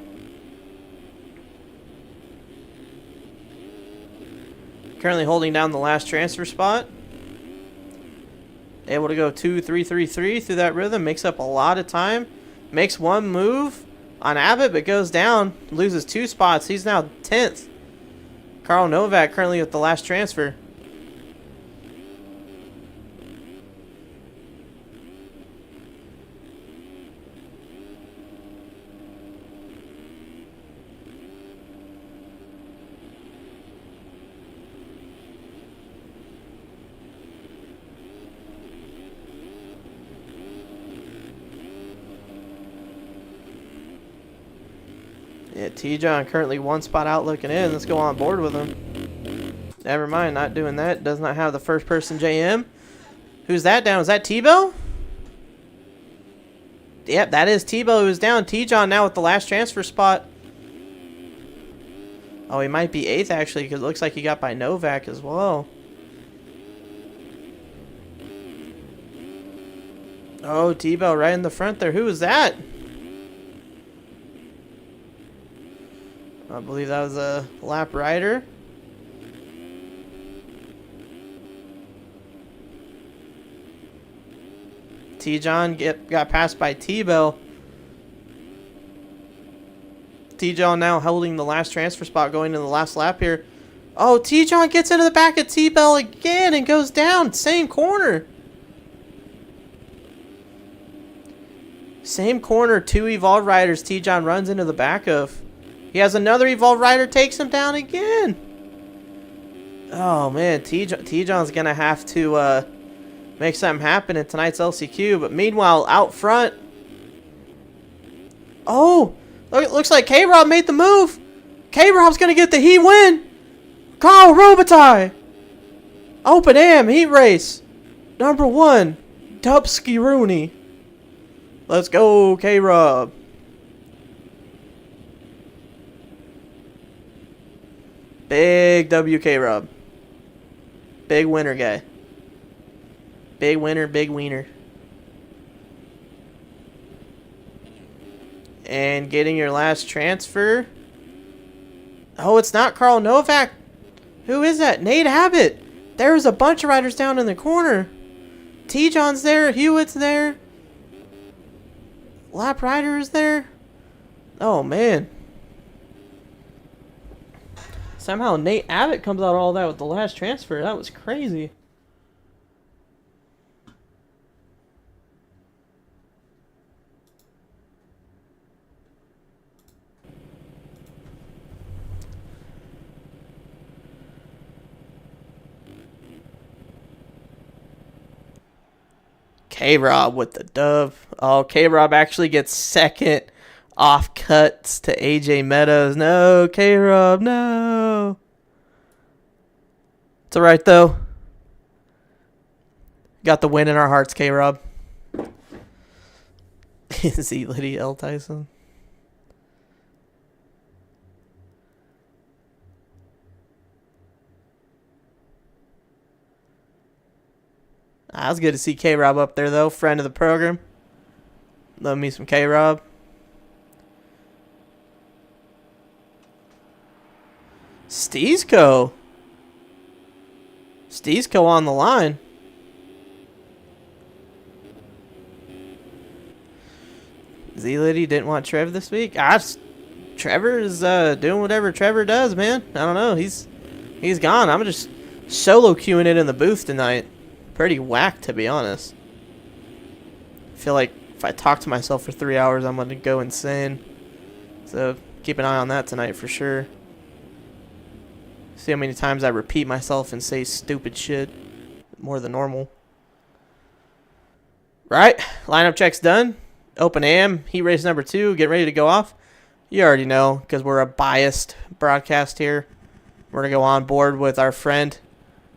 Currently holding down the last transfer spot. Able to go 2-3-3-3 through that rhythm. Makes up a lot of time. Makes one move on Abbott, but goes down. Loses 2 spots. He's now 10th. Carl Novak currently with the last transfer. Yeah, T-John currently 1 spot out looking in. Let's go on board with him. Never mind, not doing that. Does not have the first person JM. Who's that down? Is that T-Bell? Yep, that is T-Bell who's down. T-John now with the last transfer spot. Oh, he might be 8th actually, because it looks like he got by Novak as well. Oh, T-Bell right in the front there. Who was that? I believe that was a lap rider. T-John got passed by T-Bell. T-John now holding the last transfer spot going into the last lap here. Oh, T-John gets into the back of T-Bell again and goes down. Same corner. Same corner, 2 Evolved Riders T-John runs into the back of. He has another Evolved Rider, takes him down again. Oh, man. T-John's going to have to make something happen in tonight's LCQ. But meanwhile, out front. Oh, it looks like K-Rob made the move. K-Rob's going to get the heat win. Carl Robitaille. Open Am heat race. Number 1, Dubsky Rooney. Let's go, K-Rob. Big WK Rob. Big winner guy. Big winner, big wiener. And getting your last transfer. Oh, it's not Carl Novak. Who is that? Nate Abbott. There's a bunch of riders down in the corner. T-John's there. Hewitt's there. Lap Rider is there. Oh, man. Somehow Nate Abbott comes out all that with the last transfer. That was crazy. K-Rob with the dub. Oh, K-Rob actually gets second off cuts to AJ Meadows. No, K-Rob, no. It's alright, though. Got the win in our hearts, K-Rob. Is he Liddy L. Tyson? It was good to see K-Rob up there, though. Friend of the program. Love me some K-Rob. Steezco. Steezco on the line. Z-Liddy didn't want Trev this week. Trevor is doing whatever Trevor does, man. I don't know. He's gone. I'm just solo queuing it in the booth tonight. Pretty whack, to be honest. I feel like if I talk to myself for 3 hours, I'm going to go insane. So keep an eye on that tonight for sure. See how many times I repeat myself and say stupid shit. more than normal. Right, lineup check's done. Open AM, heat race number 2, get ready to go off. You already know, because we're a biased broadcast here. We're going to go on board with our friend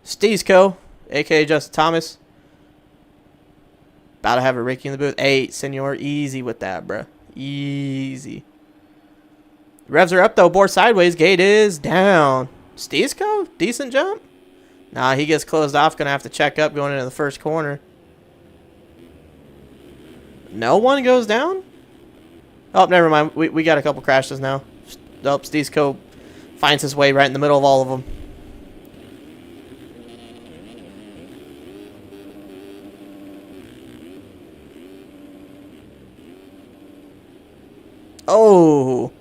Steezco, a.k.a. Justin Thomas. About to have a Ricky in the booth. Hey, senor, easy with that, bro. Easy. Revs are up, though. Board sideways. Gate is down. Steezco, decent jump. Nah, he gets closed off. Going to have to check up going into the first corner. No one goes down? Oh, never mind. We got a couple crashes now. Nope, Steezco finds his way right in the middle of all of them. Oh,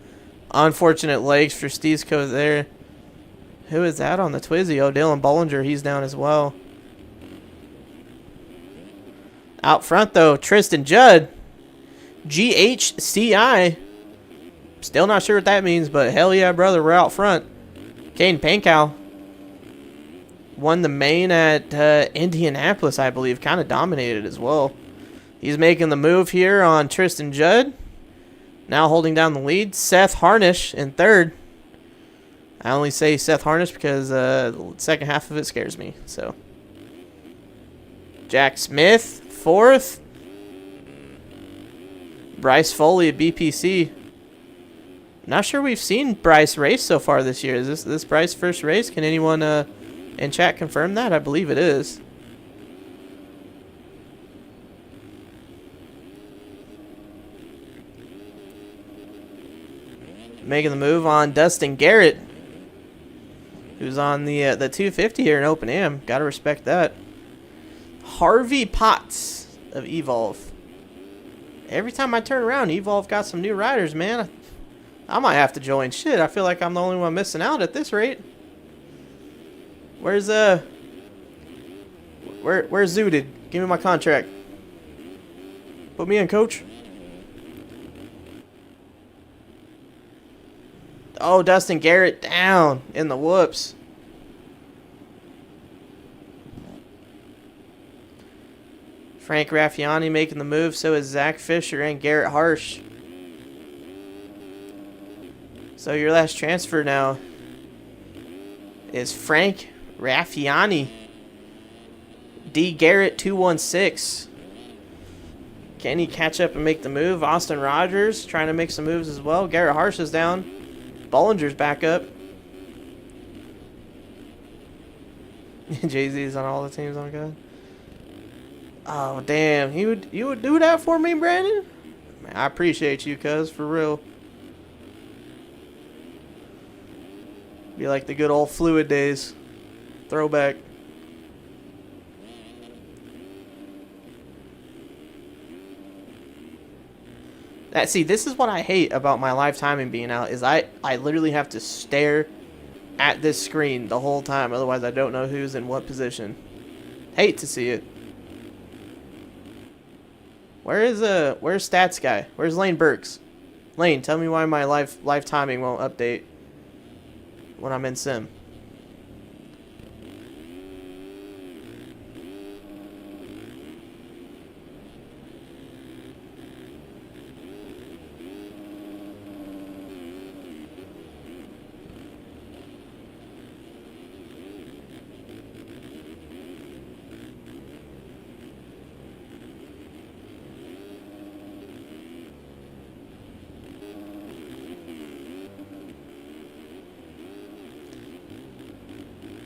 unfortunate legs for Steezco there. Who is that on the Twizy? Oh, Dylan Bollinger. He's down as well. Out front, though, Tristan Judd. GHCI. Still not sure what that means, but hell yeah, brother, we're out front. Caden Pankow won the main at Indianapolis, I believe. Kind of dominated as well. He's making the move here on Tristan Judd. Now holding down the lead. Seth Harnish in third. I only say Seth Harnish because the second half of it scares me. So Jack Smith, fourth. Bryce Foley at BPC. Not sure we've seen Bryce race so far this year. Is this Bryce's first race? Can anyone in chat confirm that? I believe it is. Making the move on Dustin Garrett, who's on the 250 here in Open Am. Gotta respect that. Harvey Potts of Evolve. Every time I turn around, Evolve got some new riders, man. I might have to join. Shit, I feel like I'm the only one missing out at this rate. Where's Zooted? Give me my contract. Put me in, coach. Oh, Dustin Garrett down in the whoops. Frank Raffiani making the move. So is Zach Fisher and Garrett Harsh. So your last transfer now is Frank Raffiani. D. Garrett 216. Can he catch up and make the move? Austin Rogers trying to make some moves as well. Garrett Harsh is down. Bollinger's back up. Jay-Z's on all the teams. Oh my god. Oh damn, you would do that for me, Brandon? Man, I appreciate you, cuz, for real. Be like the good old fluid days. Throwback. See, this is what I hate about my live timing being out, is I literally have to stare at this screen the whole time, otherwise I don't know who's in what position. Hate to see it. Where's Stats Guy? Where's Lane Burks? Lane, tell me why my live timing won't update when I'm in sim.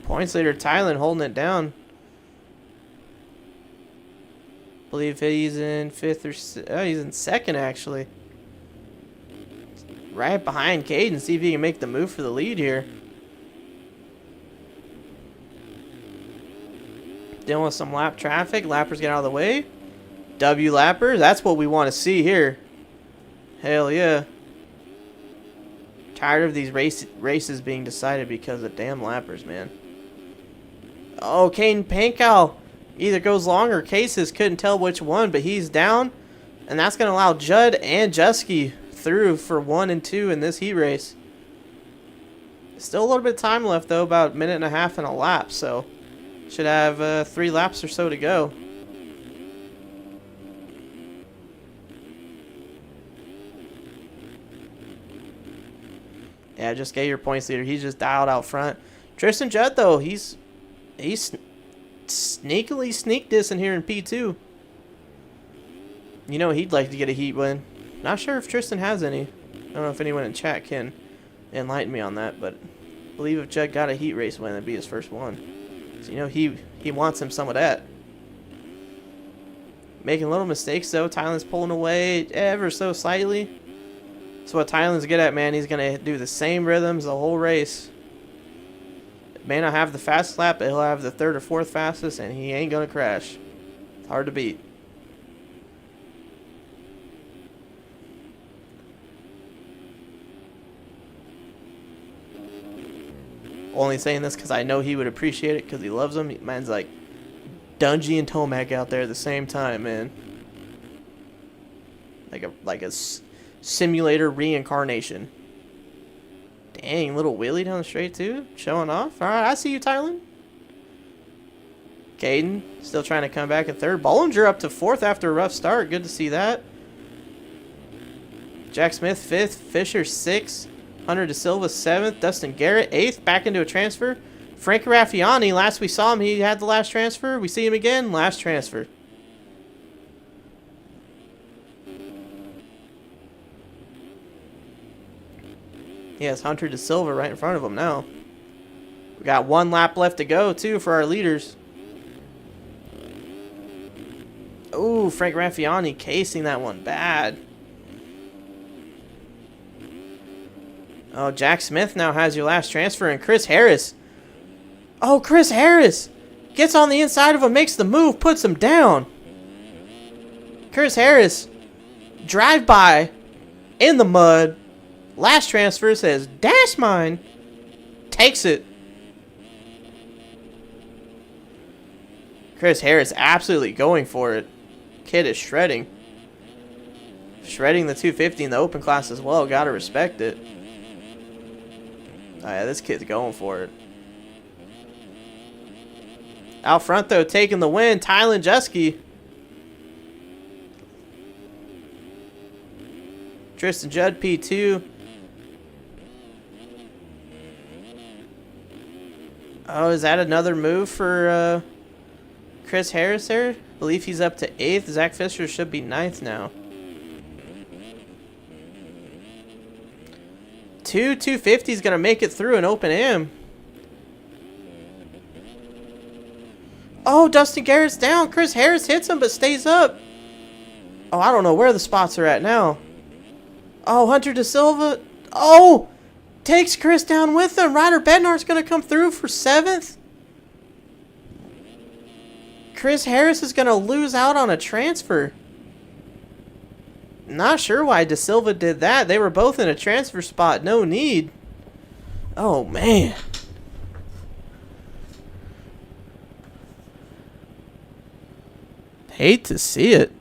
Points leader Thailand holding it down. Believe he's in fifth or he's in second actually. Right behind Caden. See if he can make the move for the lead here. Dealing with some lap traffic. Lappers get out of the way. W lappers. That's what we want to see here. Hell yeah. Tired of these races being decided because of damn lappers, man. Oh, Caden Pankow either goes long or Cases. Couldn't tell which one, but he's down. And that's going to allow Judd and Jusky through for 1 and 2 in this heat race. Still a little bit of time left, though. About a minute and a half and a lap. So Should have 3 laps or so to go. Yeah, just get your points leader. He's just dialed out front. Tristan Judd, though, he's sneakily sneak dissing here in P2. You know he'd like to get a heat win. Not sure if Tristan has any. I don't know if anyone in chat can enlighten me on that, but I believe if Judd got a heat race win, that'd be his first one. So, you know, he wants him some of that. Making little mistakes, though. Tylen's pulling away ever so slightly. So what Tylen's good at, man, he's going to do the same rhythms the whole race. May not have the fastest lap, but he'll have the 3rd or 4th fastest, and he ain't going to crash. It's hard to beat. Only saying this because I know he would appreciate it because he loves them. Man's like Dungy and Tomac out there at the same time, man. Like a simulator reincarnation. Dang, little wheelie down the straight too. Showing off. All right, I see you, Tylen. Caden still trying to come back in 3rd. Bollinger up to 4th after a rough start. Good to see that. Jack Smith 5th. Fisher 6th. Hunter De Silva 7th. Dustin Garrett 8th. Back into a transfer. Frank Raffiani, last we saw him, he had the last transfer. We see him again. Last transfer. He has Hunter De Silva right in front of him now. We got 1 lap left to go, too, for our leaders. Ooh, Frank Raffiani casing that one bad. Oh, Jack Smith now has your last transfer, and Chris Harris. Oh, Chris Harris gets on the inside of him, makes the move, puts him down. Chris Harris, drive-by in the mud. Last transfer says, dash mine. Takes it. Chris Harris absolutely going for it. Kid is shredding. Shredding the 250 in the open class as well. Gotta respect it. Oh yeah, this kid's going for it. Out front, though, taking the win, Tylen Jeske. Tristan Judd, P2. Oh, is that another move for Chris Harris there? I believe he's up to 8th. Zach Fisher should be 9th now. 250 is going to make it through an open M. Oh, Dustin Garrett's down. Chris Harris hits him but stays up. Oh, I don't know where the spots are at now. Oh, Hunter De Silva. Oh, takes Chris down with him. Ryder Bednar's going to come through for 7th. Chris Harris is going to lose out on a transfer. Not sure why De Silva did that. They were both in a transfer spot. No need. Oh, man. Hate to see it.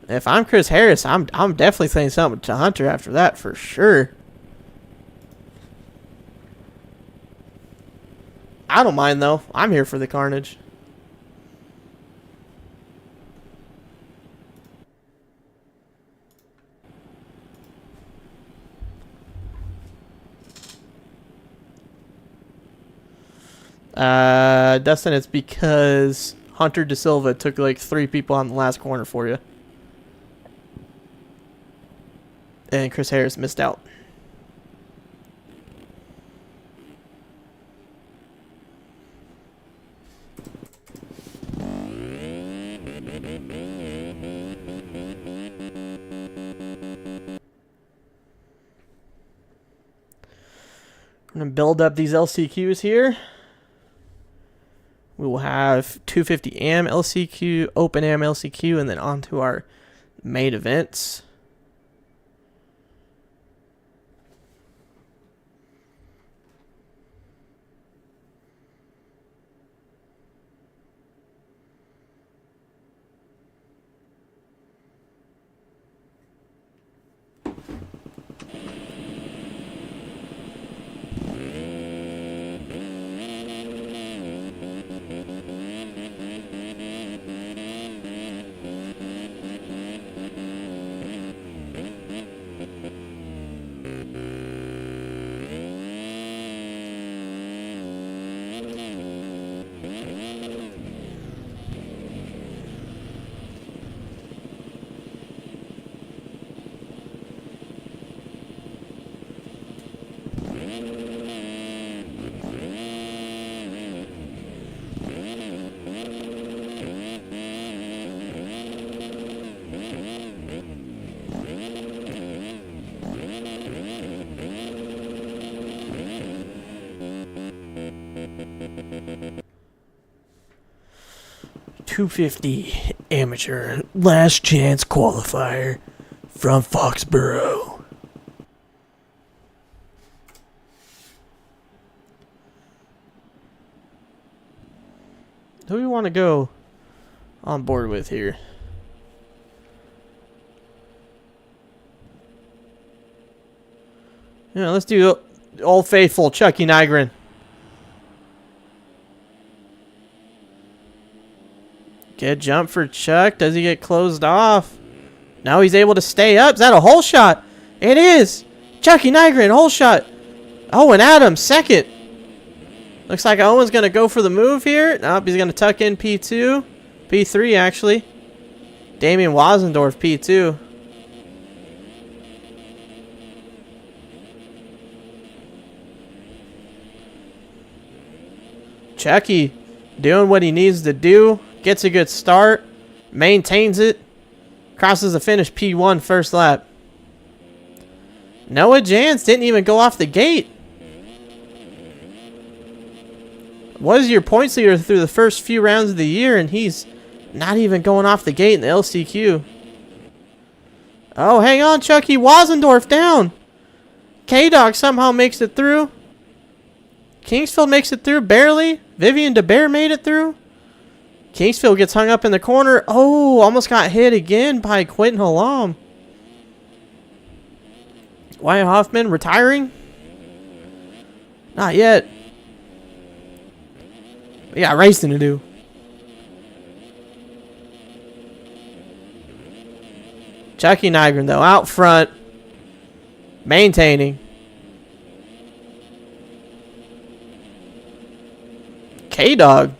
If I'm Chris Harris, I'm definitely saying something to Hunter after that for sure. I don't mind, though. I'm here for the carnage. Dustin, it's because Hunter De Silva took like 3 people on the last corner for you. And Chris Harris missed out. We're going to build up these LCQs here. We will have 250 AM LCQ, Open AM LCQ, and then on to our main events. 250 amateur last chance qualifier from Foxborough. Who do we want to go on board with here? Yeah, let's do Old Faithful Chucky Nygren. Good jump for Chuck. Does he get closed off? Now he's able to stay up. Is that a hole shot? It is. Chucky Nygren, hole shot. Owen Adams, second. Looks like Owen's going to go for the move here. Nope, he's going to tuck in P2. P3, actually. Damian Wasendorf, P2. Chucky doing what he needs to do. Gets a good start. Maintains it. Crosses the finish P1 first lap. Noah Jans didn't even go off the gate. Was your points leader through the first few rounds of the year, and he's not even going off the gate in the LCQ. Oh, hang on, Chucky. Wasendorf down. K-Dog somehow makes it through. Kingsfield makes it through, barely. Vivian DeBear made it through. Kingsfield gets hung up in the corner. Oh, almost got hit again by Quentin Hallam. Wyatt Hoffman retiring? Not yet. We got racing to do. Chucky Nygren, though, out front. Maintaining. K-Dog.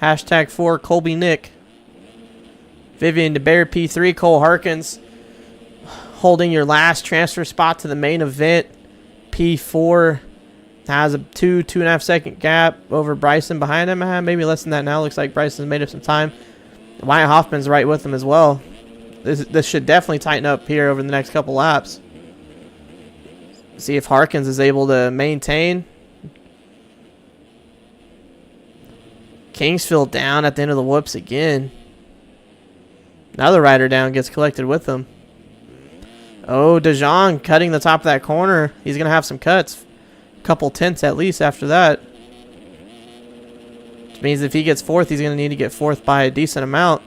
Hashtag 4 Colby Nick. Vivian DeBear P3. Cole Harkins holding your last transfer spot to the main event. P4 has a 2.5 second gap over Bryson behind him. Maybe less than that now. Looks like Bryson's made up some time. Wyatt Hoffman's right with him as well. This should definitely tighten up here over the next couple laps. See if Harkins is able to maintain. Kingsfield down at the end of the whoops again. Another rider down gets collected with them. Oh, DeJong cutting the top of that corner. He's going to have some cuts. A couple tenths at least after that. Which means if he gets fourth, he's going to need to get fourth by a decent amount.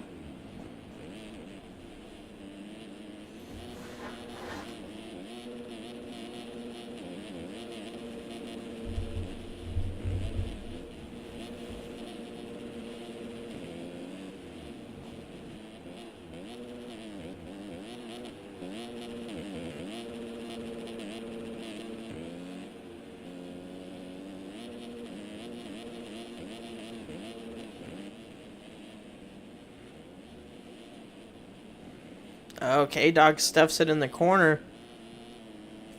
Okay, Dog stuffs it in the corner.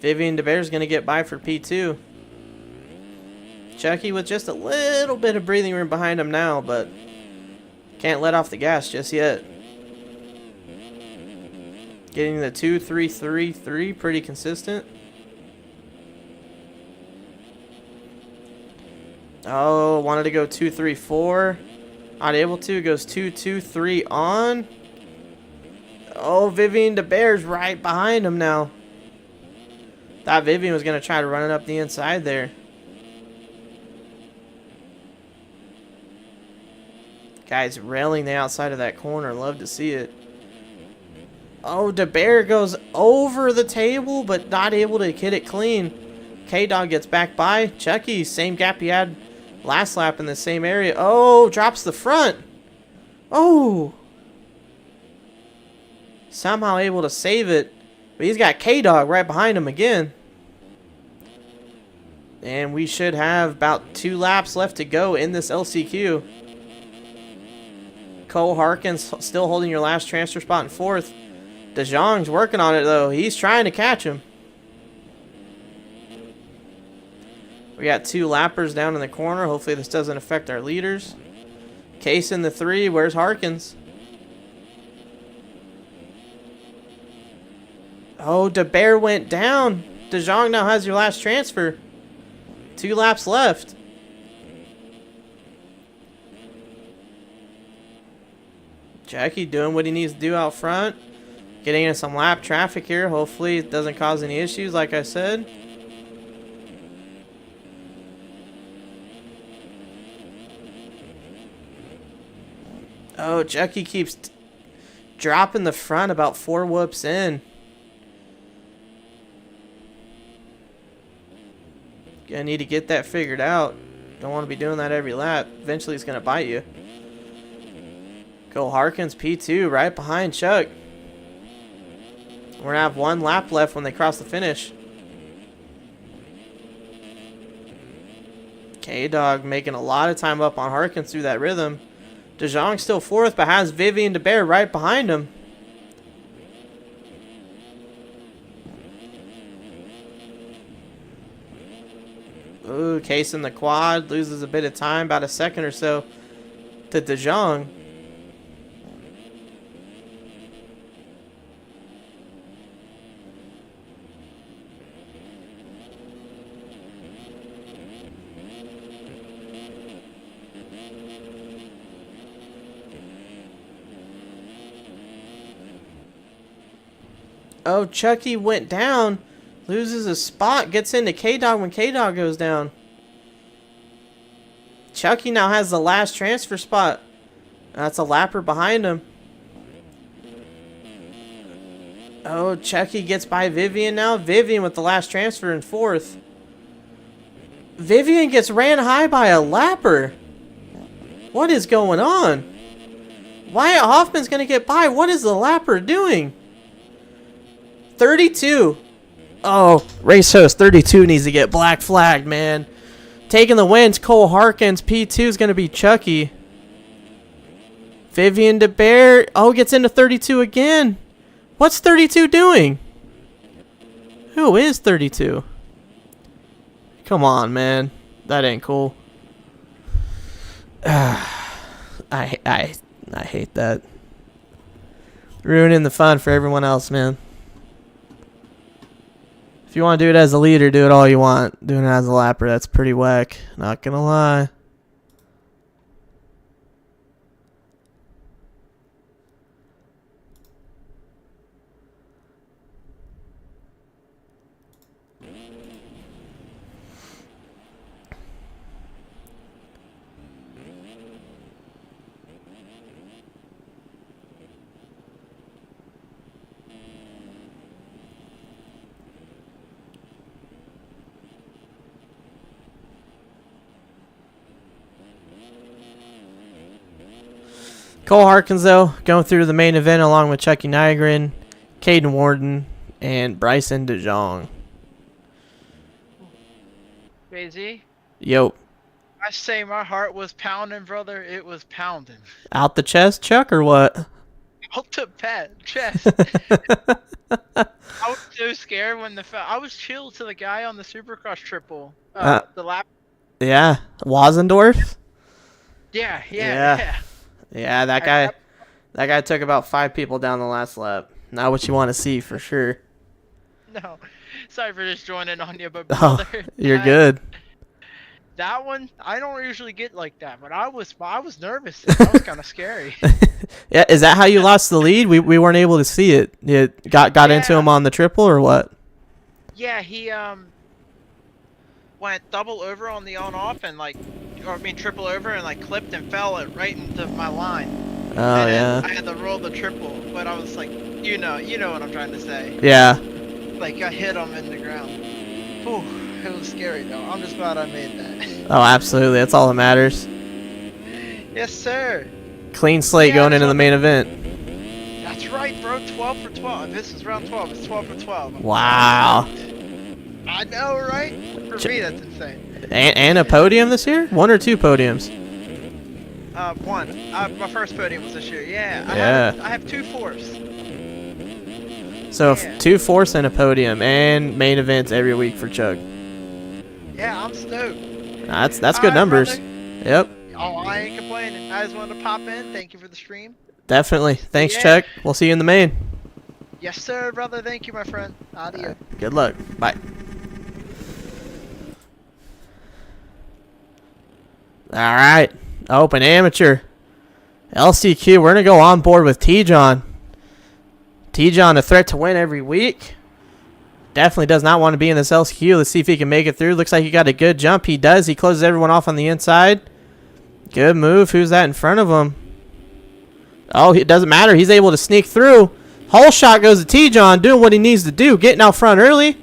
Vivian DeBear's going to get by for P2. Chucky with just a little bit of breathing room behind him now, but can't let off the gas just yet. Getting the 2-3-3-3 pretty consistent. Oh, wanted to go 2-3-4. Not able to. Goes 2-2-3 on. Oh, Vivian DeBear's right behind him now. Thought Vivian was going to try to run it up the inside there. Guys railing the outside of that corner. Love to see it. Oh, DeBear goes over the table, but not able to hit it clean. K-Dog gets back by. Chucky, same gap he had last lap in the same area. Oh, drops the front. Oh. Somehow able to save it. But he's got K-Dog right behind him again. And we should have about 2 laps left to go in this LCQ. Cole Harkins still holding your last transfer spot in fourth. DeJong's working on it, though. He's trying to catch him. We got 2 lappers down in the corner. Hopefully this doesn't affect our leaders. Case in the 3. Where's Harkins? Oh, DeBear went down. DeJong now has your last transfer. 2 laps left. Jackie doing what he needs to do out front. Getting into some lap traffic here. Hopefully it doesn't cause any issues, like I said. Oh, Jackie keeps dropping the front about 4 whoops in. Gonna need to get that figured out. Don't want to be doing that every lap. Eventually it's gonna bite you. Cole Harkins P2 right behind Chuck. We're gonna have 1 lap left when they cross the finish. K-Dog making a lot of time up on Harkins through that rhythm. DeJong still 4th, but has Vivian DeBear right behind him. Ooh, Case in the quad. Loses a bit of time, about a second or so to DeJong. Oh, Chucky went down. Loses a spot. Gets into K-Dog when K-Dog goes down. Chucky now has the last transfer spot. That's a lapper behind him. Oh, Chucky gets by Vivian now. Vivian with the last transfer in 4th. Vivian gets ran high by a lapper. What is going on? Wyatt Hoffman's going to get by. What is the lapper doing? 32. Oh, race host 32 needs to get black flagged, man. Taking the wins, Cole Harkins. P2 is going to be Chucky. Vivian DeBear. Oh, gets into 32 again. What's 32 doing? Who is 32? Come on, man. That ain't cool. I hate that. Ruining the fun for everyone else, man. If you want to do it as a leader, do it all you want. Doing it as a lapper, that's pretty whack. Not gonna lie. Cole Harkins, though, going through the main event along with Chucky Nygren, Caden Warden, and Bryson DeJong. Jay-Z? Yo. I say my heart was pounding, brother. It was pounding. Out the chest, Chuck, or what? Out the chest. I was so scared when I was chill to the guy on the Supercross triple. The lap. Yeah. Wasendorf? Yeah. Yeah, that guy took about 5 people down the last lap. Not what you want to see, for sure. No. Sorry for just joining on you, but Oh, brother, you're good. That one, I don't usually get like that, but I was nervous. That was kind of scary. Yeah, is that how you lost the lead? We weren't able to see it. You got into him on the triple or what? Yeah, he went double over on the on-off and triple over and clipped and fell it right into my line. Oh, and yeah. I had to roll the triple, but I was like, you know what I'm trying to say. Yeah. I hit him in the ground. Whew, it was scary though. I'm just glad I made that. Oh, absolutely. That's all that matters. Yes, sir. Clean slate going into the main event. That's right, bro. 12 for 12. This is round 12. It's 12 for 12. Wow. I know, right? For me, that's insane. And a podium this year? 1 or 2 podiums? One. My first podium was this year. Yeah. Yeah. I have 2 fourths. So Yeah. 2 fourths and a podium, and main events every week for Chuck. Yeah, I'm stoked. That's good Alright, numbers. brother. Yep. Oh, I ain't complaining. I just wanted to pop in. Thank you for the stream. Definitely. Thanks, Yeah. Chuck. We'll see you in the main. Yes, sir, brother. Thank you, my friend. Adios. Good luck. Bye. All right. Open amateur. LCQ, we're going to go on board with T-John. T-John, a threat to win every week. Definitely does not want to be in this LCQ. Let's see if he can make it through. Looks like he got a good jump. He does. He closes everyone off on the inside. Good move. Who's that in front of him? Oh, it doesn't matter. He's able to sneak through. Whole shot goes to T-John, doing what he needs to do. Getting out front early.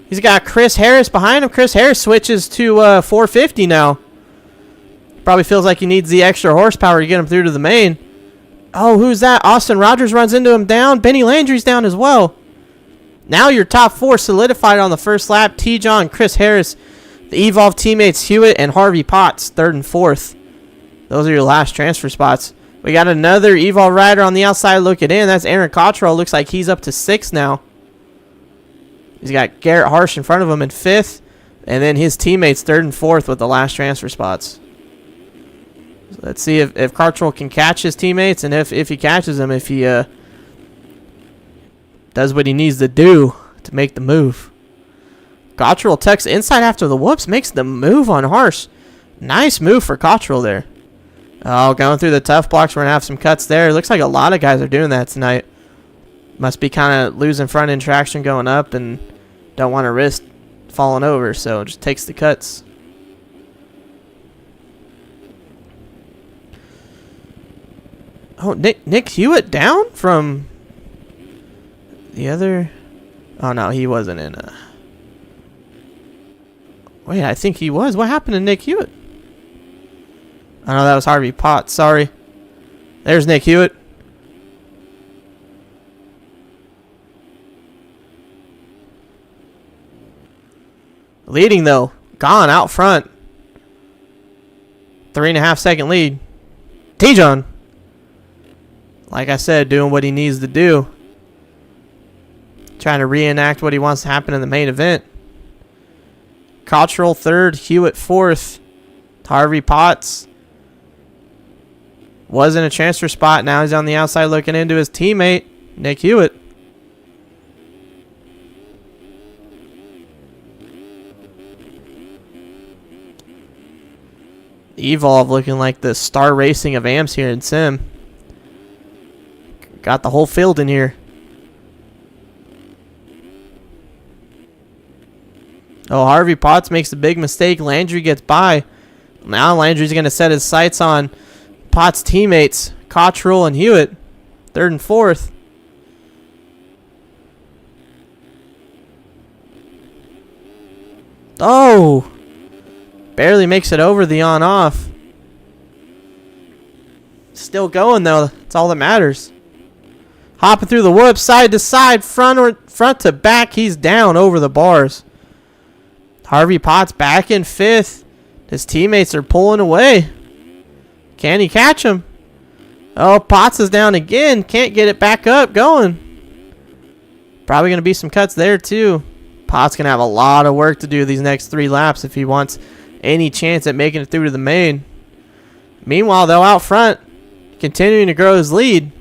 He's got Chris Harris behind him. Chris Harris switches to 450 now. Probably feels like he needs the extra horsepower to get him through to the main. Oh, who's that? Austin Rogers runs into him down. Benny Landry's down as well. Now your top 4 solidified on the first lap. T-John, Chris Harris, the Evolve teammates Hewitt and Harvey Potts, 3rd and 4th. Those are your last transfer spots. We got another Evolve rider on the outside looking in. That's Aaron Cottrell. Looks like he's up to 6th now. He's got Garrett Harsh in front of him in 5th. And then his teammates 3rd and 4th with the last transfer spots. So let's see if Cottrell can catch his teammates. And if he catches them, if he does what he needs to do to make the move. Cottrell tucks inside after the whoops. Makes the move on Harsh. Nice move for Cottrell there. Oh, going through the tough blocks. We're going to have some cuts there. Looks like a lot of guys are doing that tonight. Must be kind of losing front end traction going up and don't want to risk falling over. So just takes the cuts. Oh, Nick Hewitt down from the other. Oh, no, he wasn't in a. Wait, I think he was. What happened to Nick Hewitt? Oh, no, that was Harvey Potts. Sorry. There's Nick Hewitt. Leading, though. Gone out front. 3.5 second lead. T-John. Like I said, doing what he needs to do. Trying to reenact what he wants to happen in the main event. Cottrell 3rd. Hewitt 4th. Harvey Potts. Was in a transfer spot. Now he's on the outside looking into his teammate, Nick Hewitt. Evolve looking like the star racing of AMS here in Sim. Got the whole field in here. Oh, Harvey Potts makes a big mistake. Landry gets by. Now Landry's going to set his sights on Potts' teammates, Cottrell and Hewitt, 3rd and 4th. Oh! Barely makes it over the on-off. Still going, though. That's all that matters. Hopping through the whoops, side to side, front to back. He's down over the bars. Harvey Potts back in 5th. His teammates are pulling away. Can he catch him? Oh, Potts is down again. Can't get it back up going. Probably going to be some cuts there, too. Potts going to have a lot of work to do these next 3 laps if he wants any chance at making it through to the main. Meanwhile, though, out front, continuing to grow his lead.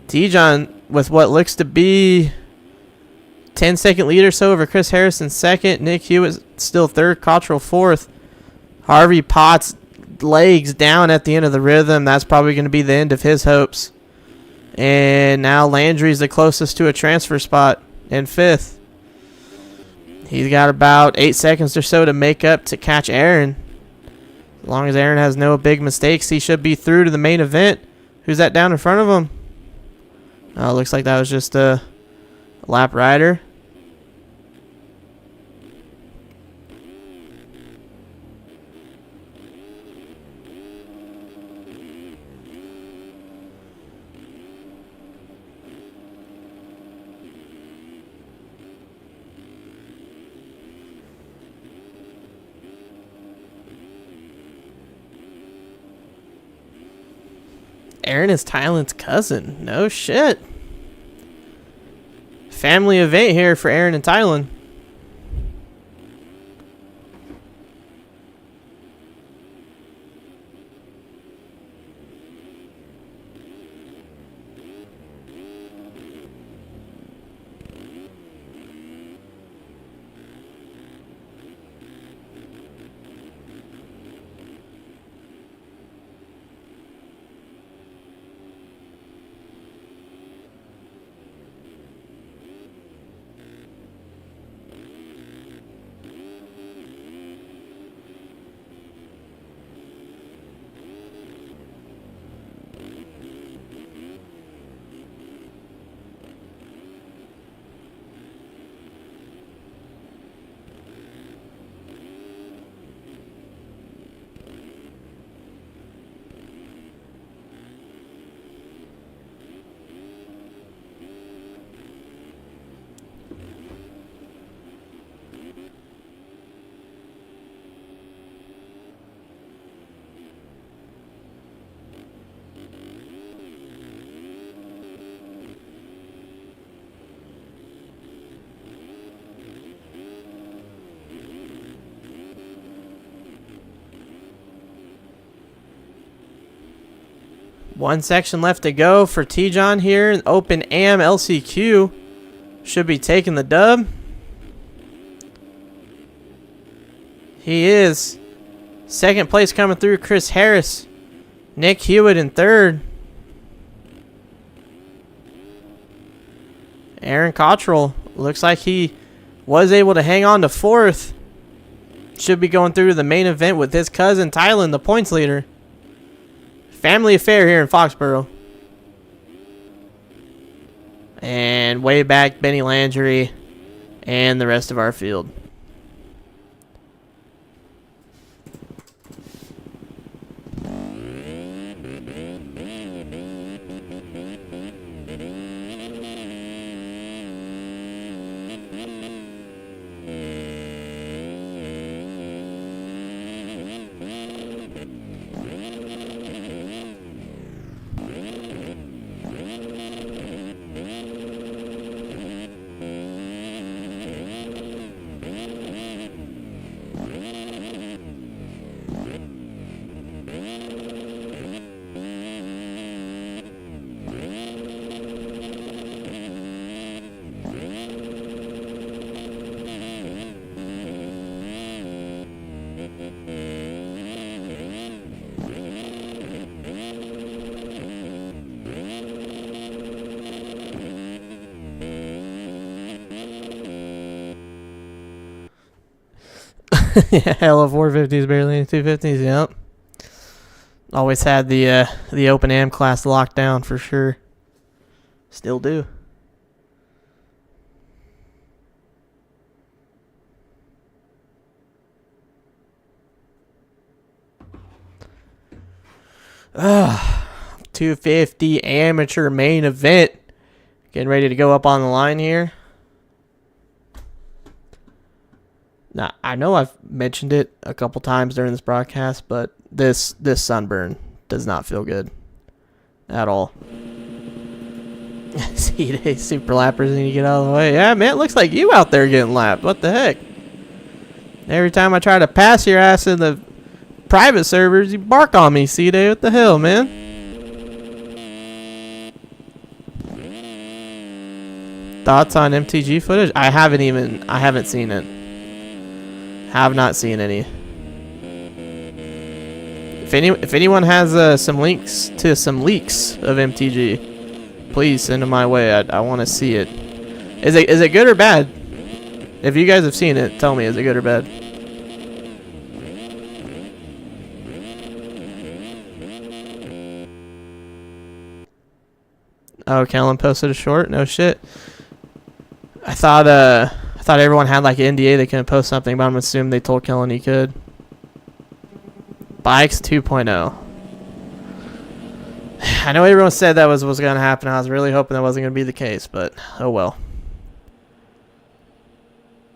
T-John with what looks to be 10-second lead or so over Chris Harrison 2nd. Nick Hewitt still 3rd. Cottrell 4th. Harvey Potts legs down at the end of the rhythm. That's probably going to be the end of his hopes. And now Landry's the closest to a transfer spot in 5th. He's got about 8 seconds or so to make up to catch Aaron. As long as Aaron has no big mistakes, he should be through to the main event. Who's that down in front of him? Oh, looks like that was just a lap rider. Aaron is Tylen's cousin. No shit. Family event here for Aaron and Tylen. One section left to go for T-John here. Open AM LCQ should be taking the dub. He is. Second place coming through, Chris Harris. Nick Hewitt in third. Aaron Cottrell looks like he was able to hang on to fourth. Should be going through to the main event with his cousin Tylen, the points leader. Family affair here in Foxborough. And way back, Benny Landry and the rest of our field. Yeah, hella 450s, barely any 250s. Yep. Always had the open AM class locked down for sure. Still do. Ah, 250 amateur main event. Getting ready to go up on the line here. Now, I know I've mentioned it a couple times during this broadcast, but this sunburn does not feel good at all. See, they super lappers need to get out of the way. Yeah, man, it looks like you out there getting lapped. What the heck? Every time I try to pass your ass in the private servers, you bark on me, C-Day. What the hell, man? Thoughts on MTG footage? I haven't seen it. Have not seen any. If anyone has some links to some leaks of MTG, please send them my way. I want to see it. Is it good or bad? If you guys have seen it, tell me, is it good or bad? Oh, Kellen posted a short? No shit. I thought everyone had like an NDA they couldn't post something, but I'm assuming they told Kellen he could. Bikes 2.0. I know everyone said that was going to happen. I was really hoping that wasn't going to be the case, but oh well.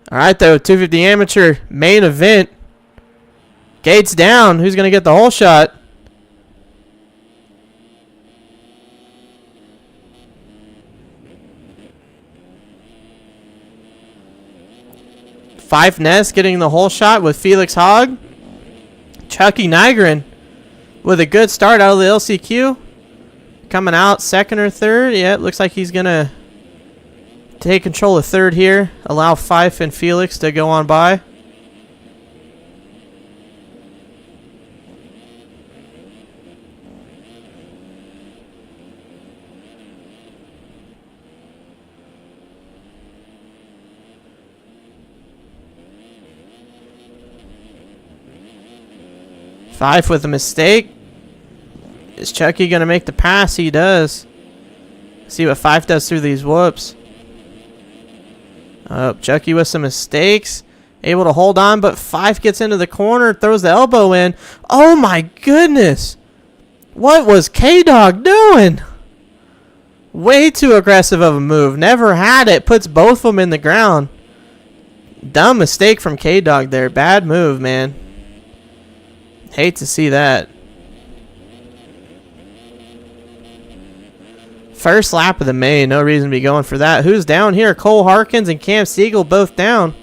All right, though, 250 amateur main event. Gates down. Who's going to get the whole shot? Fife Ness getting the whole shot with Felix Hogg. Chucky Nygren with a good start out of the LCQ. Coming out second or third. Yeah, it looks like he's going to take control of third here. Allow Fife and Felix to go on by. Fife with a mistake. Is Chucky going to make the pass? He does. See what Fife does through these whoops. Oh, Chucky with some mistakes. Able to hold on, but Fife gets into the corner, throws the elbow in. Oh my goodness. What was K-Dog doing? Way too aggressive of a move. Never had it. Puts both of them in the ground. Dumb mistake from K-Dog there. Bad move, man. Hate to see that. First lap of the main. No reason to be going for that. Who's down here? Cole Harkins and Cam Siegel both down.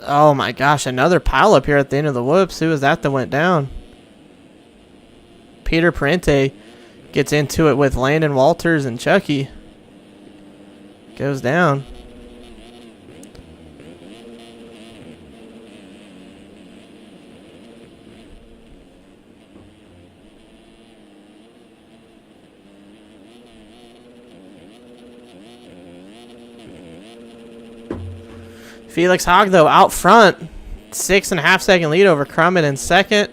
Oh my gosh, another pile up here at the end of the whoops. Who was that went down? Peter Parente gets into it with Landon Walters and Chucky. Goes down. Felix Hogg, though, out front. 6.5 second lead over Crummett in second.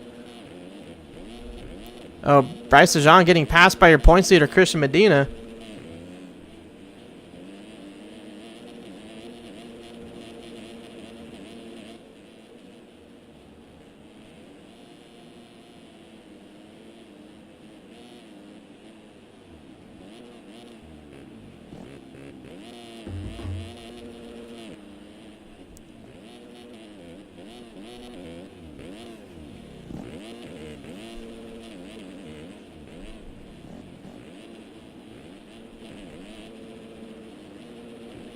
Oh, Bryce DeJong getting passed by your points leader, Christian Medina.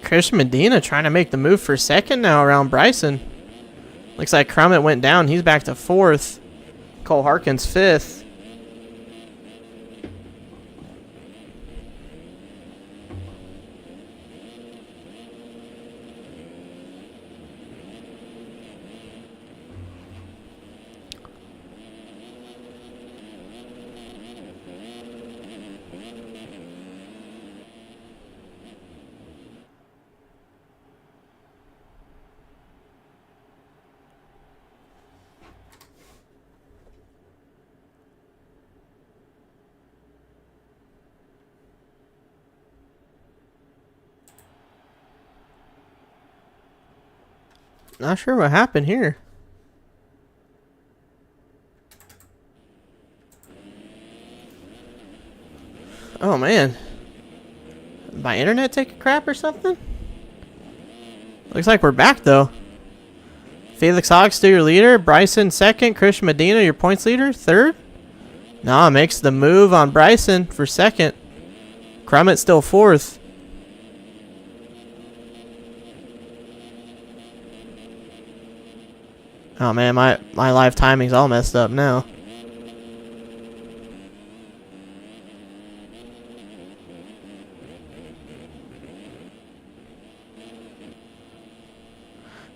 Christian Medina trying to make the move for second now around Bryson. Looks like Crummett went down. He's back to fourth. Cole Harkins fifth. Not sure what happened here. Oh man. My internet take a crap or something? Looks like we're back though. Felix Hogg still your leader. Bryson second. Christian Medina your points leader. Third. Nah, makes the move on Bryson for second. Crummett still fourth. Oh man, my live timing's all messed up now.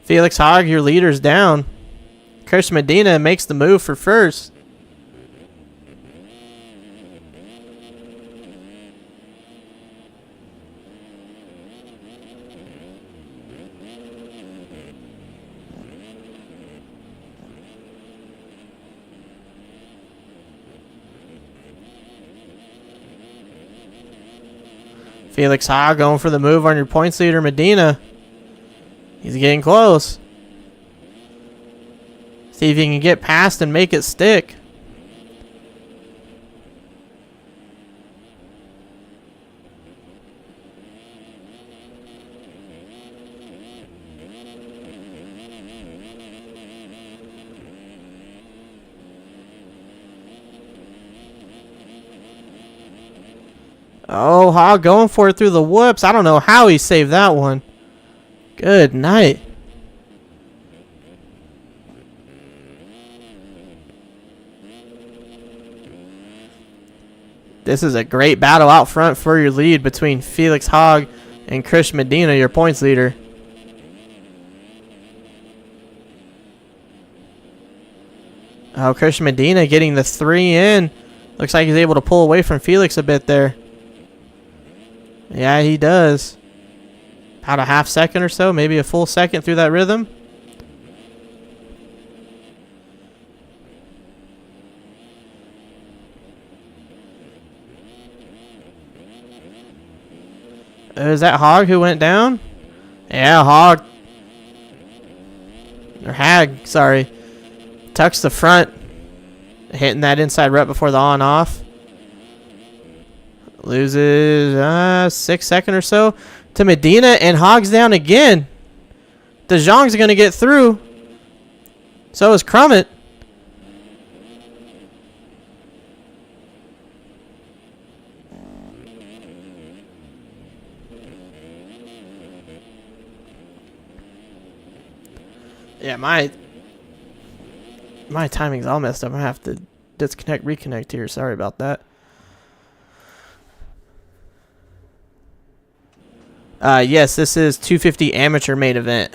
Felix Hogg, your leader's down. Christian Medina makes the move for first. Felix Hogg going for the move on your points leader, Medina. He's getting close. See if he can get past and make it stick. Oh, Hogg going for it through the whoops. I don't know how he saved that one. Good night. This is a great battle out front for your lead between Felix Hogg and Christian Medina, your points leader. Oh, Christian Medina getting the 3 in. Looks like he's able to pull away from Felix a bit there. Yeah, he does. About a half second or so, maybe a full second through that rhythm. Is that Hogg who went down? Yeah, Hogg. Or Hag, sorry. Tucks the front. Hitting that inside right before the on-off. Loses 6 seconds or so to Medina, and Hogg's down again. DeJong's going to get through. So is Crummett. Yeah, my timing's all messed up. I have to disconnect, reconnect here. Sorry about that. Yes, this is 250 amateur main event.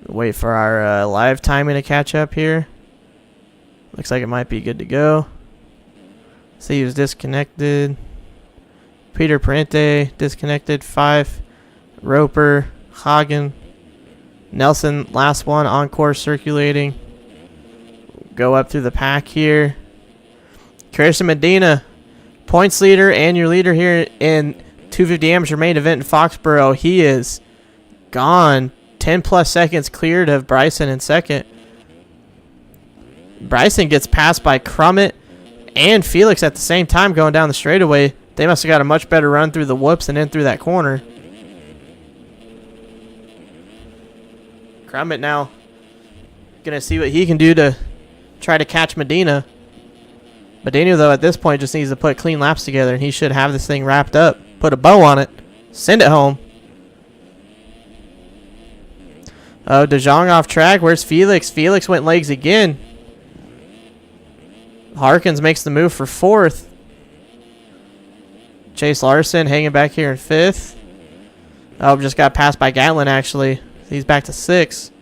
Wait for our live timing to catch up here. Looks like it might be good to go. See, he was disconnected. Peter Parente disconnected. 5. Roper, Hagen, Nelson, last one on course circulating. Go up through the pack here. Christian Medina, points leader and your leader here in 250 amateur main event in Foxborough. He is gone. 10 plus seconds cleared of Bryson in second. Bryson gets passed by Crummett and Felix at the same time going down the straightaway. They must have got a much better run through the whoops and in through that corner. Crummett now gonna see what he can do to try to catch Medina. Medina, though, at this point just needs to put clean laps together, and he should have this thing wrapped up. Put a bow on it. Send it home. Oh, De Jong off track. Where's Felix? Felix went legs again. Harkins makes the move for 4th. Chase Larson hanging back here in 5th. Oh, just got passed by Gatlin, actually. He's back to 6th.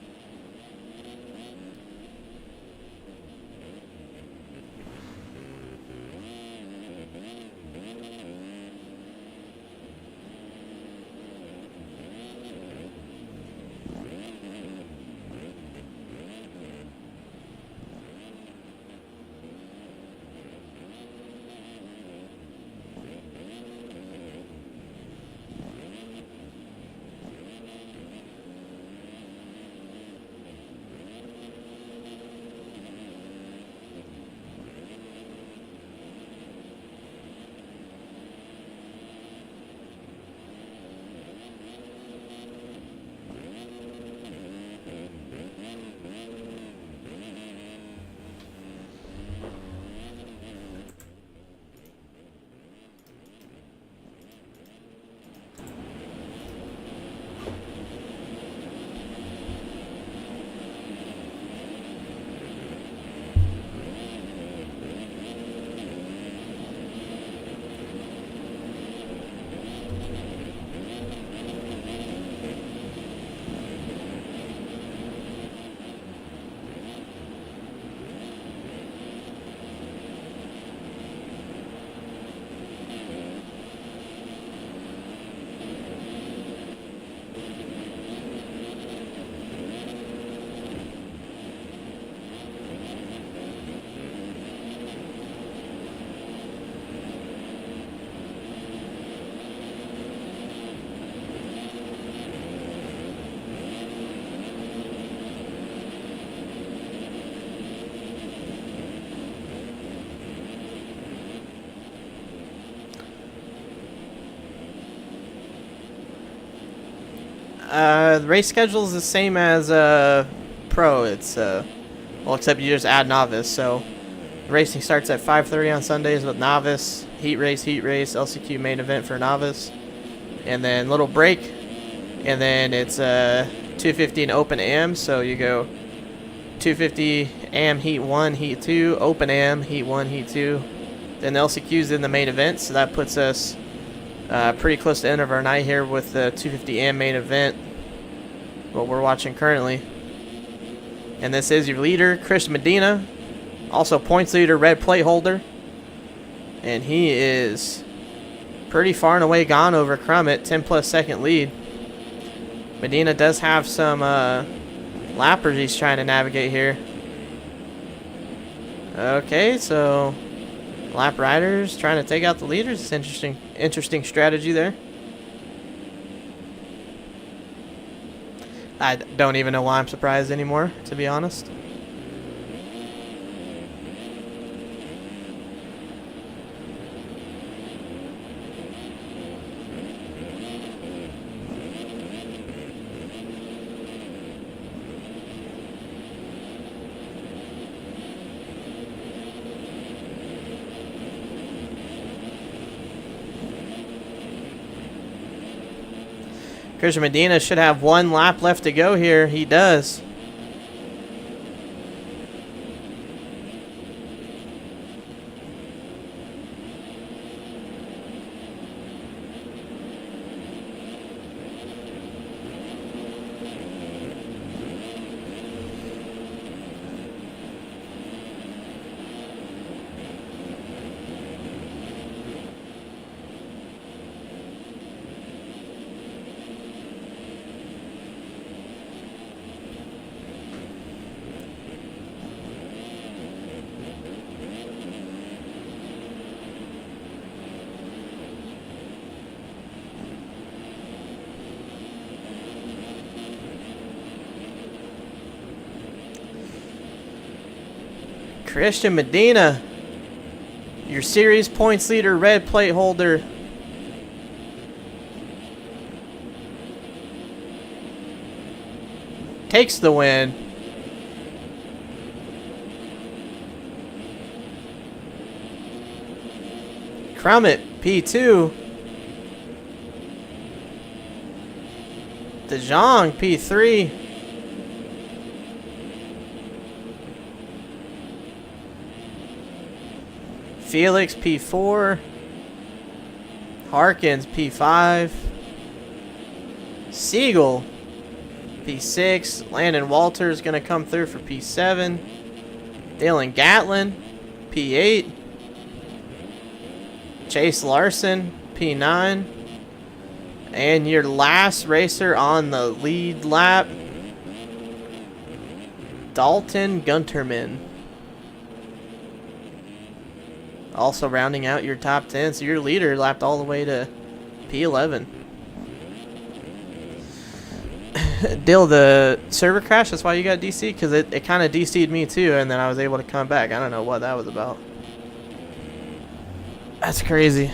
The race schedule is the same as pro. It's well, except you just add novice. So racing starts at 5:30 on Sundays with novice, heat race, LCQ main event for novice, and then little break, and then it's 250 and open AM. So you go 250 AM heat 1, heat 2, open AM heat 1, heat 2. Then the LCQ's in the main event, so that puts us pretty close to the end of our night here with the 250 AM main event, what we're watching currently. And this is your leader, Chris Medina, also points leader, red plate holder. And he is pretty far and away gone over Crummett, 10 plus second lead. Medina does have some lappers he's trying to navigate here. Okay, so lap riders trying to take out the leaders. It's interesting strategy there. I don't even know why I'm surprised anymore, to be honest. Christian Medina should have 1 lap left to go here. He does. Christian Medina, your series points leader, red plate holder. Takes the win. Crummett, P2. DeJong, P3. Felix, P4. Harkins, P5. Siegel, P6. Landon Walters going to come through for P7. Dalen Gatlin, P8. Chase Larson, P9. And your last racer on the lead lap, Dalton Gunterman. Also rounding out your top 10. So your leader lapped all the way to P11. Dill, the server crash, that's why you got DC? Because it kind of DC'd me too, and then I was able to come back. I don't know what that was about. That's crazy.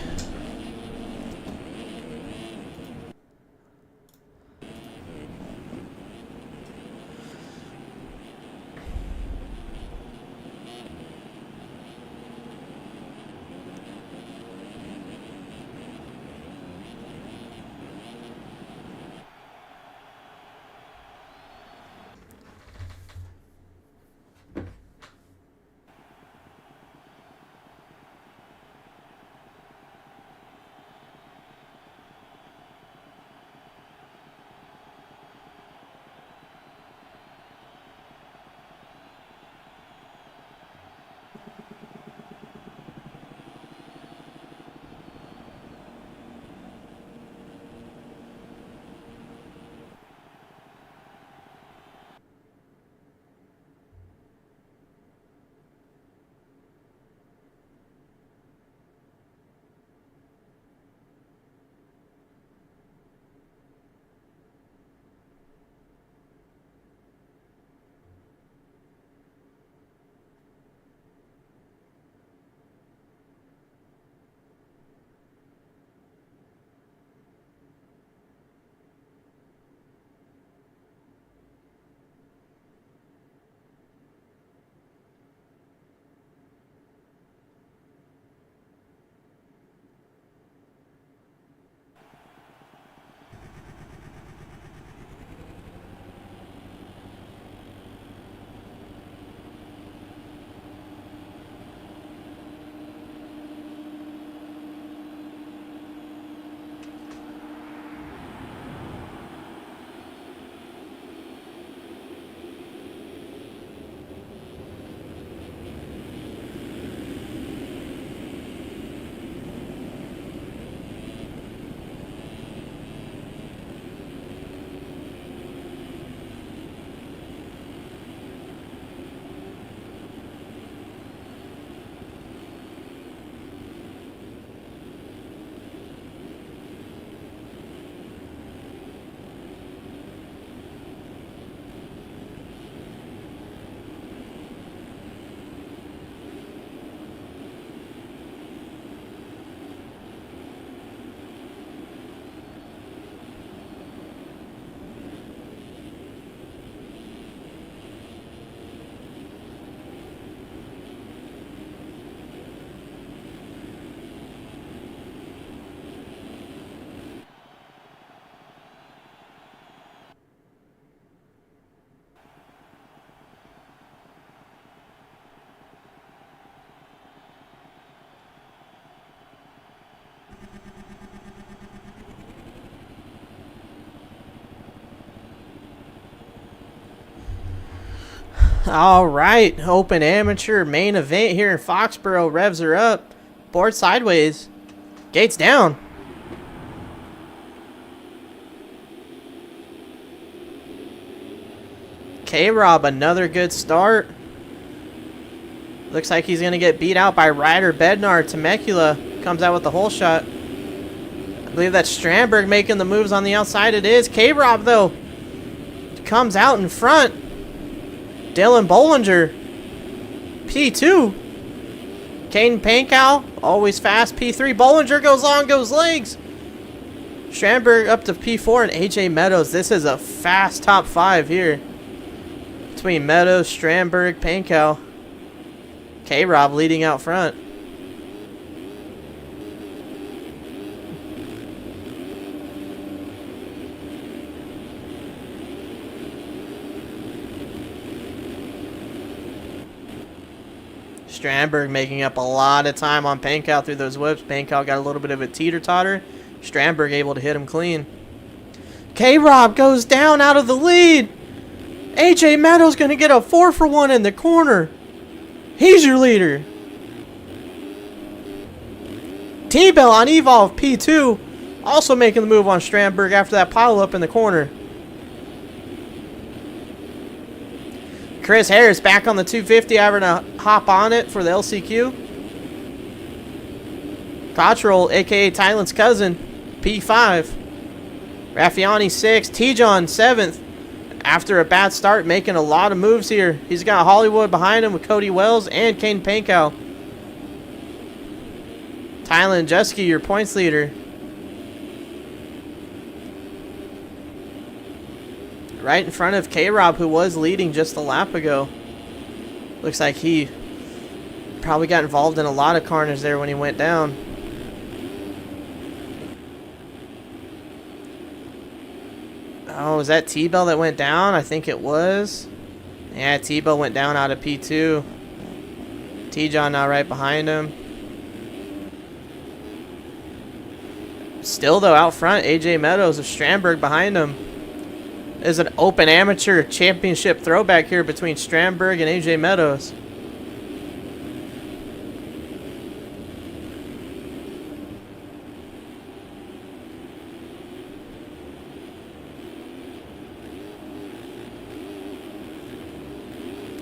All right, open amateur main event here in Foxborough. Revs are up. Board sideways. Gates down. K-Rob, another good start. Looks like he's going to get beat out by Ryder Bednar. Temecula comes out with the hole shot. I believe that's Strandberg making the moves on the outside. It is. K-Rob, though, comes out in front. Dylan Bollinger, P2. Caden Pankow, always fast, P3. Bollinger goes long, goes legs. Strandberg up to P4 and AJ Meadows. This is a fast top 5 here. Between Meadows, Strandberg, Pankow. K-Rob leading out front. Strandberg making up a lot of time on Pankow through those whips. Pankow got a little bit of a teeter-totter. Strandberg able to hit him clean. K-Rob goes down out of the lead. AJ Meadows going to get a 4-for-1 in the corner. He's your leader. T-Bell on Evolve, P2. Also making the move on Strandberg after that pile-up in the corner. Chris Harris back on the 250, having to hop on it for the LCQ. Cottrell, a.k.a. Tylen's cousin, P5. Raffiani 6th. T-John 7th. After a bad start, making a lot of moves here. He's got Hollywood behind him with Cody Wells and Kane Pankow. Tylen Jeske, your points leader. Right in front of K-Rob, who was leading just a lap ago. Looks like he probably got involved in a lot of carnage there when he went down. Oh, was that T-Bell that went down? I think it was. Yeah, T-Bell went down out of P2. T-John now right behind him. Still, though, out front, AJ Meadows of Strandberg behind him. There's an open amateur championship throwback here between Strandberg and AJ Meadows.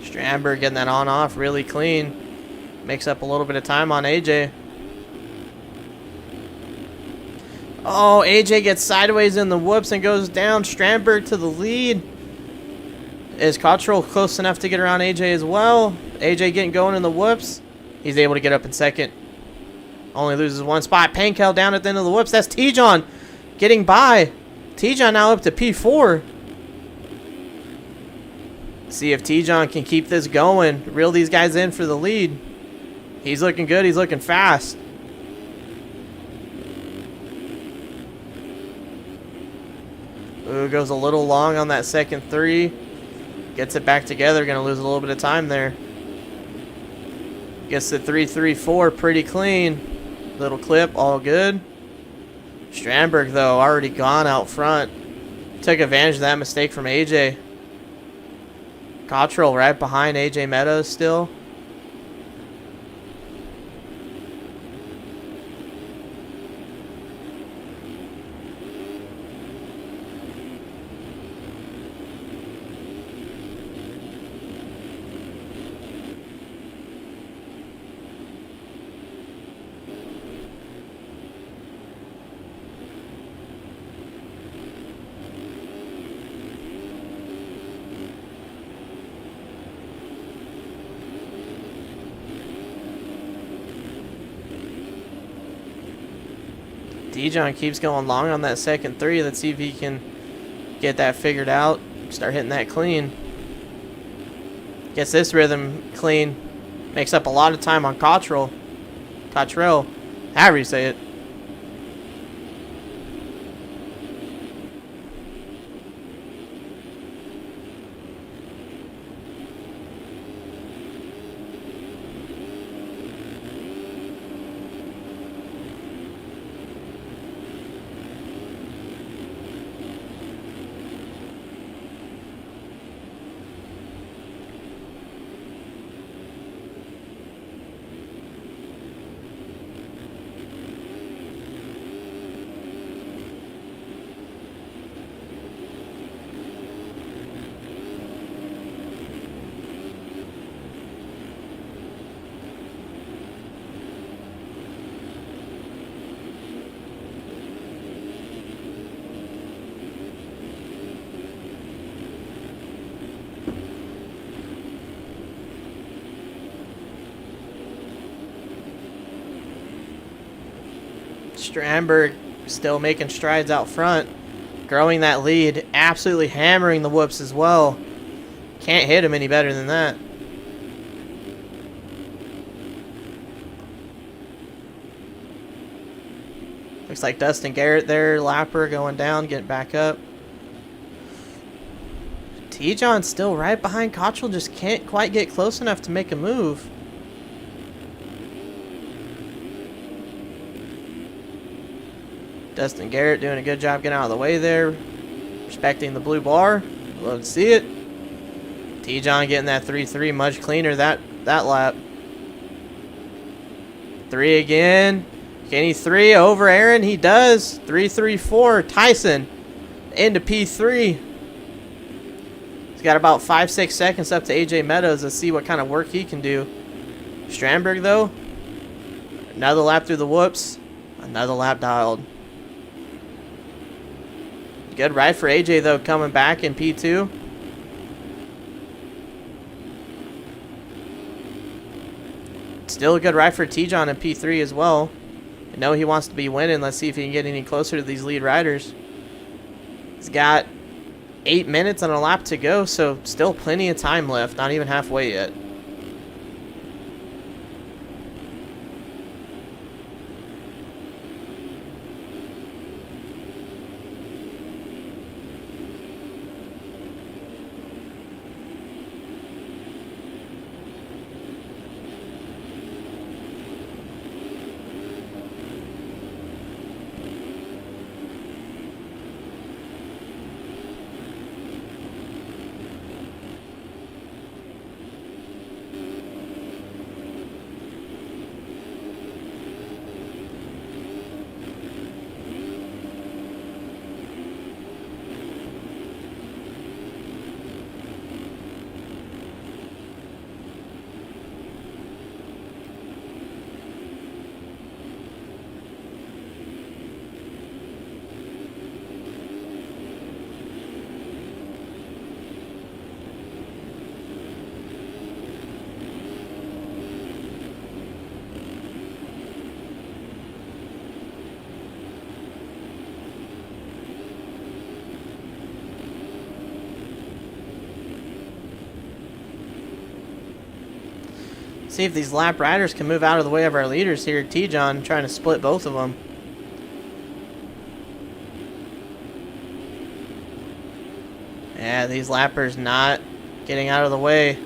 Strandberg getting that on-off really clean. Makes up a little bit of time on AJ. Oh, AJ gets sideways in the whoops and goes down. Strandberg to the lead. Is Cottrell close enough to get around AJ as well? AJ getting going in the whoops. He's able to get up in second. Only loses one spot. Pankow down at the end of the whoops. That's T-John getting by. T-John now up to P4. See if T-John can keep this going. Reel these guys in for the lead. He's looking good. He's looking fast. Ooh, goes a little long on that second 3. Gets it back together. Going to lose a little bit of time there. Gets the 3-3-4 pretty clean. Little clip, all good. Strandberg, though, already gone out front. Took advantage of that mistake from AJ. Cottrell right behind AJ Meadows still. T-John keeps going long on that second 3. Let's see if he can get that figured out. Start hitting that clean. Gets this rhythm clean. Makes up a lot of time on Cottrell. Cottrell. However you say it. Strandberg still making strides out front, growing that lead, absolutely hammering the whoops as well. Can't hit him any better than that. Looks like Dustin Garrett there, lapper going down, getting back up. T-John still right behind Cottrell, just can't quite get close enough to make a move. Dustin Garrett doing a good job getting out of the way there, respecting the blue bar. Love to see it. T-John getting that 3-3 much cleaner that lap. 3 again. Can he 3 over Aaron? He does. 3-3-4. Tyson into P3. He's got about 5-6 seconds up to AJ Meadows. Let's see what kind of work he can do. Strandberg, though, another lap through the whoops. Another lap dialed. Good ride for AJ, though, coming back in P2. Still a good ride for T-John in P3 as well. I know he wants to be winning. Let's see if he can get any closer to these lead riders. He's got 8 minutes on a lap to go, so still plenty of time left. Not even halfway yet. See if these lap riders can move out of the way of our leaders here. T-John trying to split both of them. Yeah, these lappers not getting out of the way.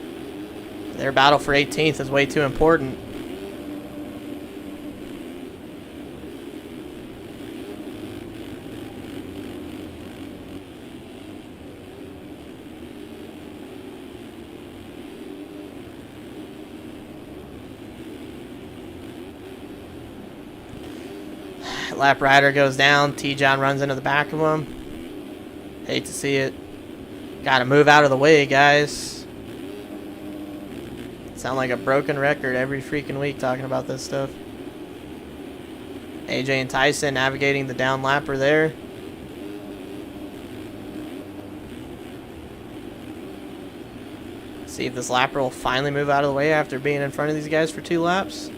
Their battle for 18th is way too important. Lap rider goes down. T-John runs into the back of him. Hate to see it. Gotta move out of the way, guys. Sound like a broken record every freaking week talking about this stuff. AJ and Tyson navigating the down lapper there. See if this lapper will finally move out of the way after being in front of these guys for 2 laps.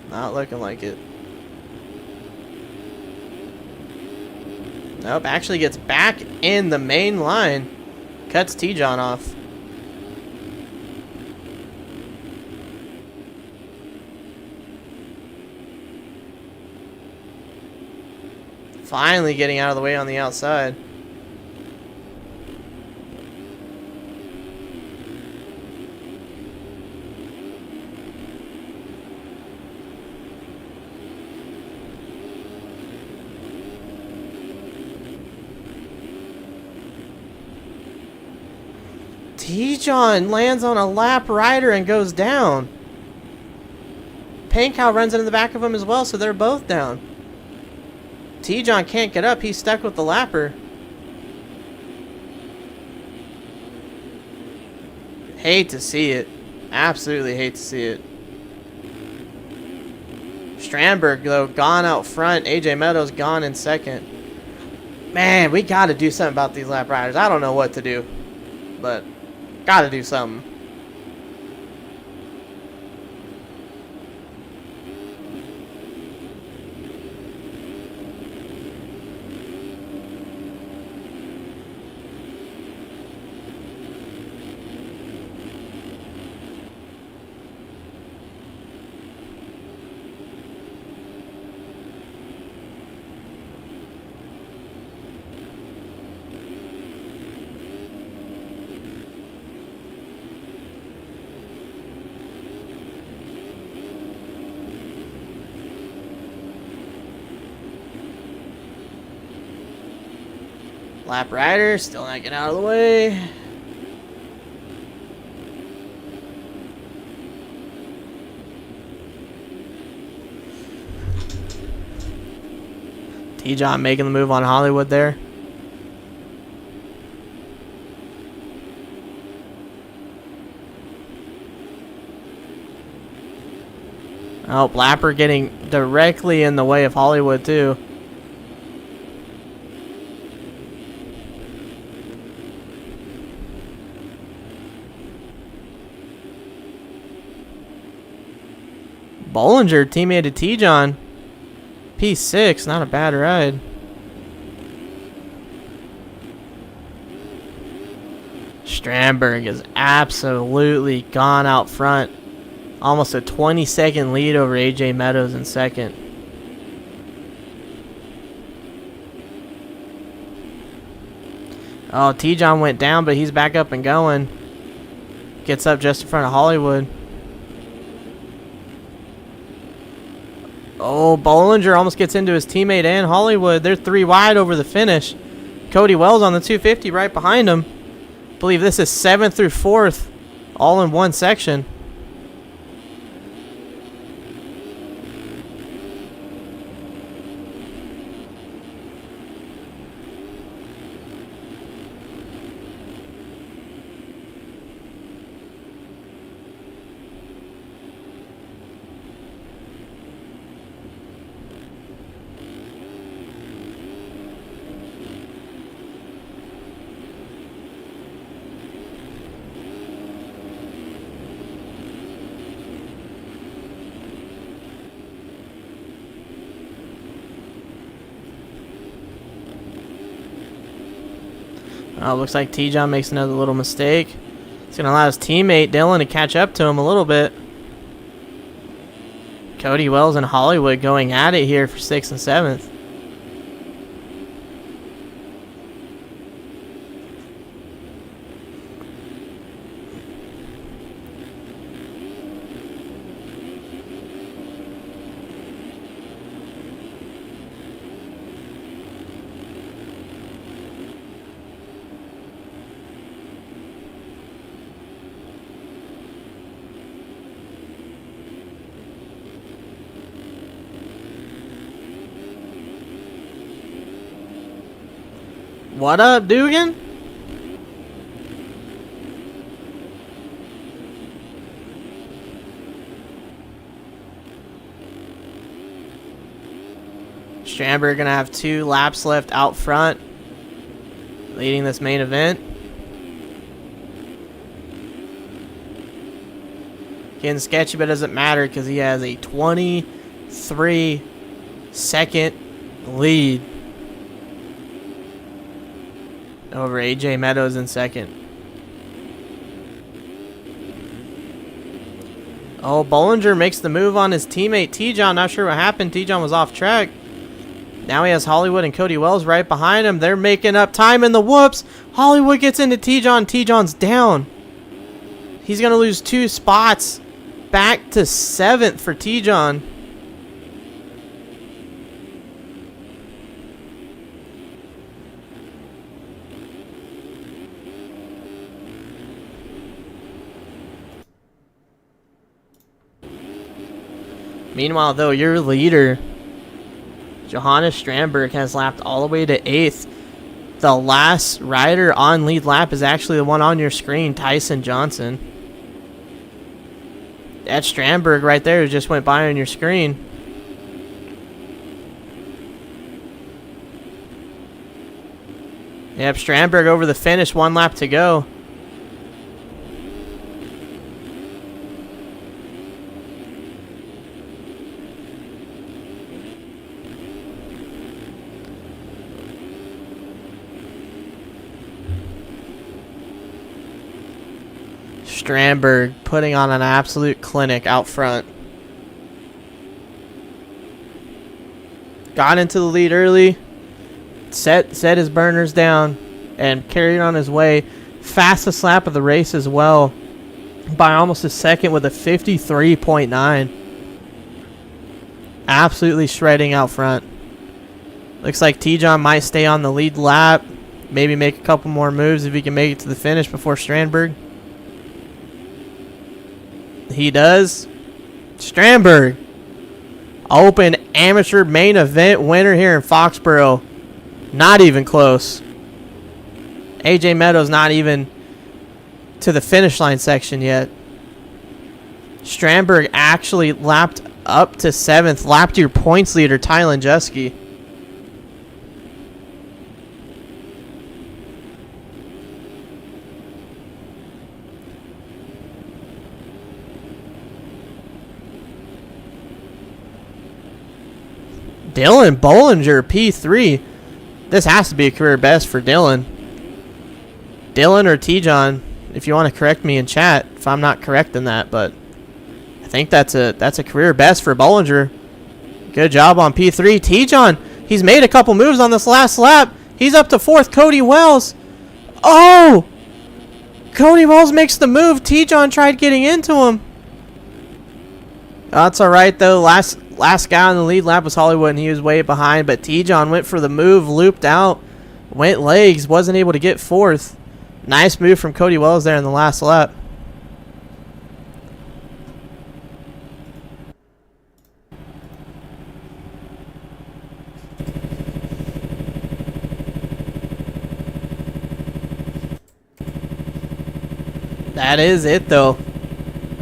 Not looking like it. Nope, actually gets back in the main line. Cuts T-John off. Finally getting out of the way on the outside. T-John lands on a lap rider and goes down. Pain Cow runs into the back of him as well, so they're both down. T-John can't get up. He's stuck with the lapper. Hate to see it. Absolutely hate to see it. Strandberg, though, gone out front. AJ Meadows gone in second. Man, we got to do something about these lap riders. I don't know what to do, but got to do something. Lap rider still not getting out of the way. T-John making the move on Hollywood there. Oh, Blapper getting directly in the way of Hollywood too. Bollinger teammate to T-John. P6, not a bad ride. Strandberg is absolutely gone out front. Almost a 20-second lead over AJ Meadows in second. Oh, T-John went down, but he's back up and going. Gets up just in front of Hollywood. Oh, Bollinger almost gets into his teammate and Hollywood. They're 3 wide over the finish. Cody Wells on the 250 right behind him. I believe this is 7th through 4th, all in one section. Oh, looks like T-John makes another little mistake. It's going to allow his teammate Dylan to catch up to him a little bit. Cody Wells and Hollywood going at it here for 6th and 7th. What up, Dugan? Strandberg gonna have 2 laps left out front, leading this main event. Getting sketchy, but it doesn't matter because he has a 23-second lead over AJ Meadows in second. Oh, Bollinger makes the move on his teammate T-John. Not sure what happened. T-John was off track. Now he has Hollywood and Cody Wells right behind him. They're making up time in the whoops. Hollywood gets into T-John. T-John's down. He's going to lose 2 spots. Back to 7th for T-John. Meanwhile, though, your leader, Johannes Strandberg, has lapped all the way to 8th. The last rider on lead lap is actually the one on your screen, Tyson Johnson. That's Strandberg right there who just went by on your screen. Yep, Strandberg over the finish, 1 lap to go. Strandberg putting on an absolute clinic out front. Got into the lead early, set his burners down, and carried on his way. Fastest lap of the race as well, by almost a second with a 53.9. Absolutely shredding out front. Looks like T-John might stay on the lead lap. maybe make a couple more moves if he can make it to the finish before Strandberg. He does. Strandberg, Open Amateur Main Event winner here in Foxborough. Not even close. AJ Meadows not even to the finish line section yet. Strandberg actually lapped up to 7th. Lapped your points leader, Tylen Jeske. Dylan Bollinger, P3. This has to be a career best for Dylan. Dylan or T-John, if you want to correct me in chat if I'm not correct in that, but I think that's a career best for Bollinger. Good job on P3. T-John, he's made a couple moves on this last lap. He's up to 4th. Cody Wells. Oh! Cody Wells makes the move. T-John tried getting into him. That's all right, though. Last guy on the lead lap was Hollywood, and he was way behind. But T-John went for the move, looped out, went legs, wasn't able to get 4th. Nice move from Cody Wells there in the last lap. That is it, though.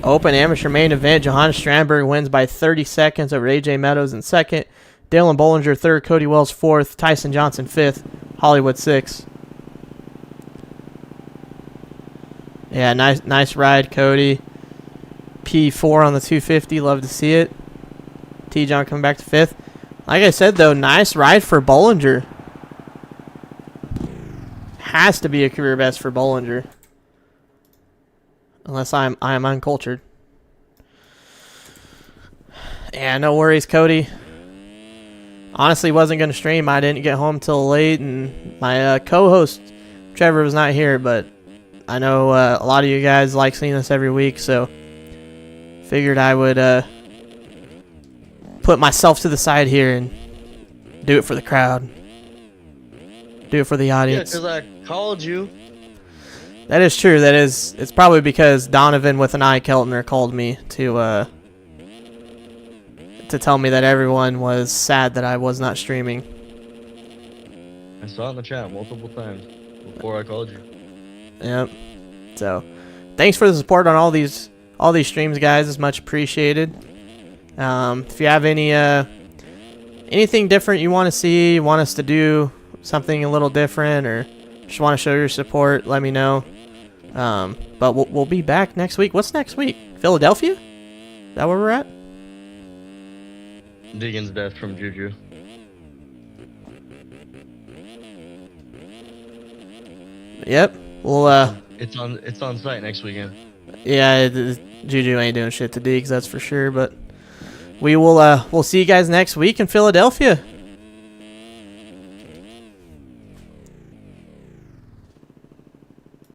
Open Amateur Main Event. Johannes Strandberg wins by 30 seconds over AJ Meadows in 2nd. Dylan Bollinger 3rd. Cody Wells 4th. Tyson Johnson 5th. Hollywood 6th. Yeah, nice ride, Cody. P4 on the 250. Love to see it. T-John coming back to 5th. Like I said, though, nice ride for Bollinger. Has to be a career best for Bollinger. Unless I am uncultured. Yeah, no worries, Cody. Honestly, wasn't going to stream. I didn't get home till late, and my co-host, Trevor, was not here, but I know a lot of you guys like seeing this every week, so figured I would put myself to the side here and do it for the crowd. Do it for the audience. Yeah, because I called you. That is true. That is. It's probably because Donovan with an eye Keltner called me to tell me that everyone was sad that I was not streaming. I saw it in the chat multiple times before I called you. Yep. So, thanks for the support on all these streams, guys. It's much appreciated. If you have anything different you want to see, you want us to do something a little different, or just want to show your support, let me know. But we'll be back next week. What's next week? Philadelphia? Is that where we're at? Deegan's death from Juju. Yep. Well, It's on site next weekend. yeah, Juju ain't doing shit to Deegs, that's for sure. But we'll see you guys next week in Philadelphia.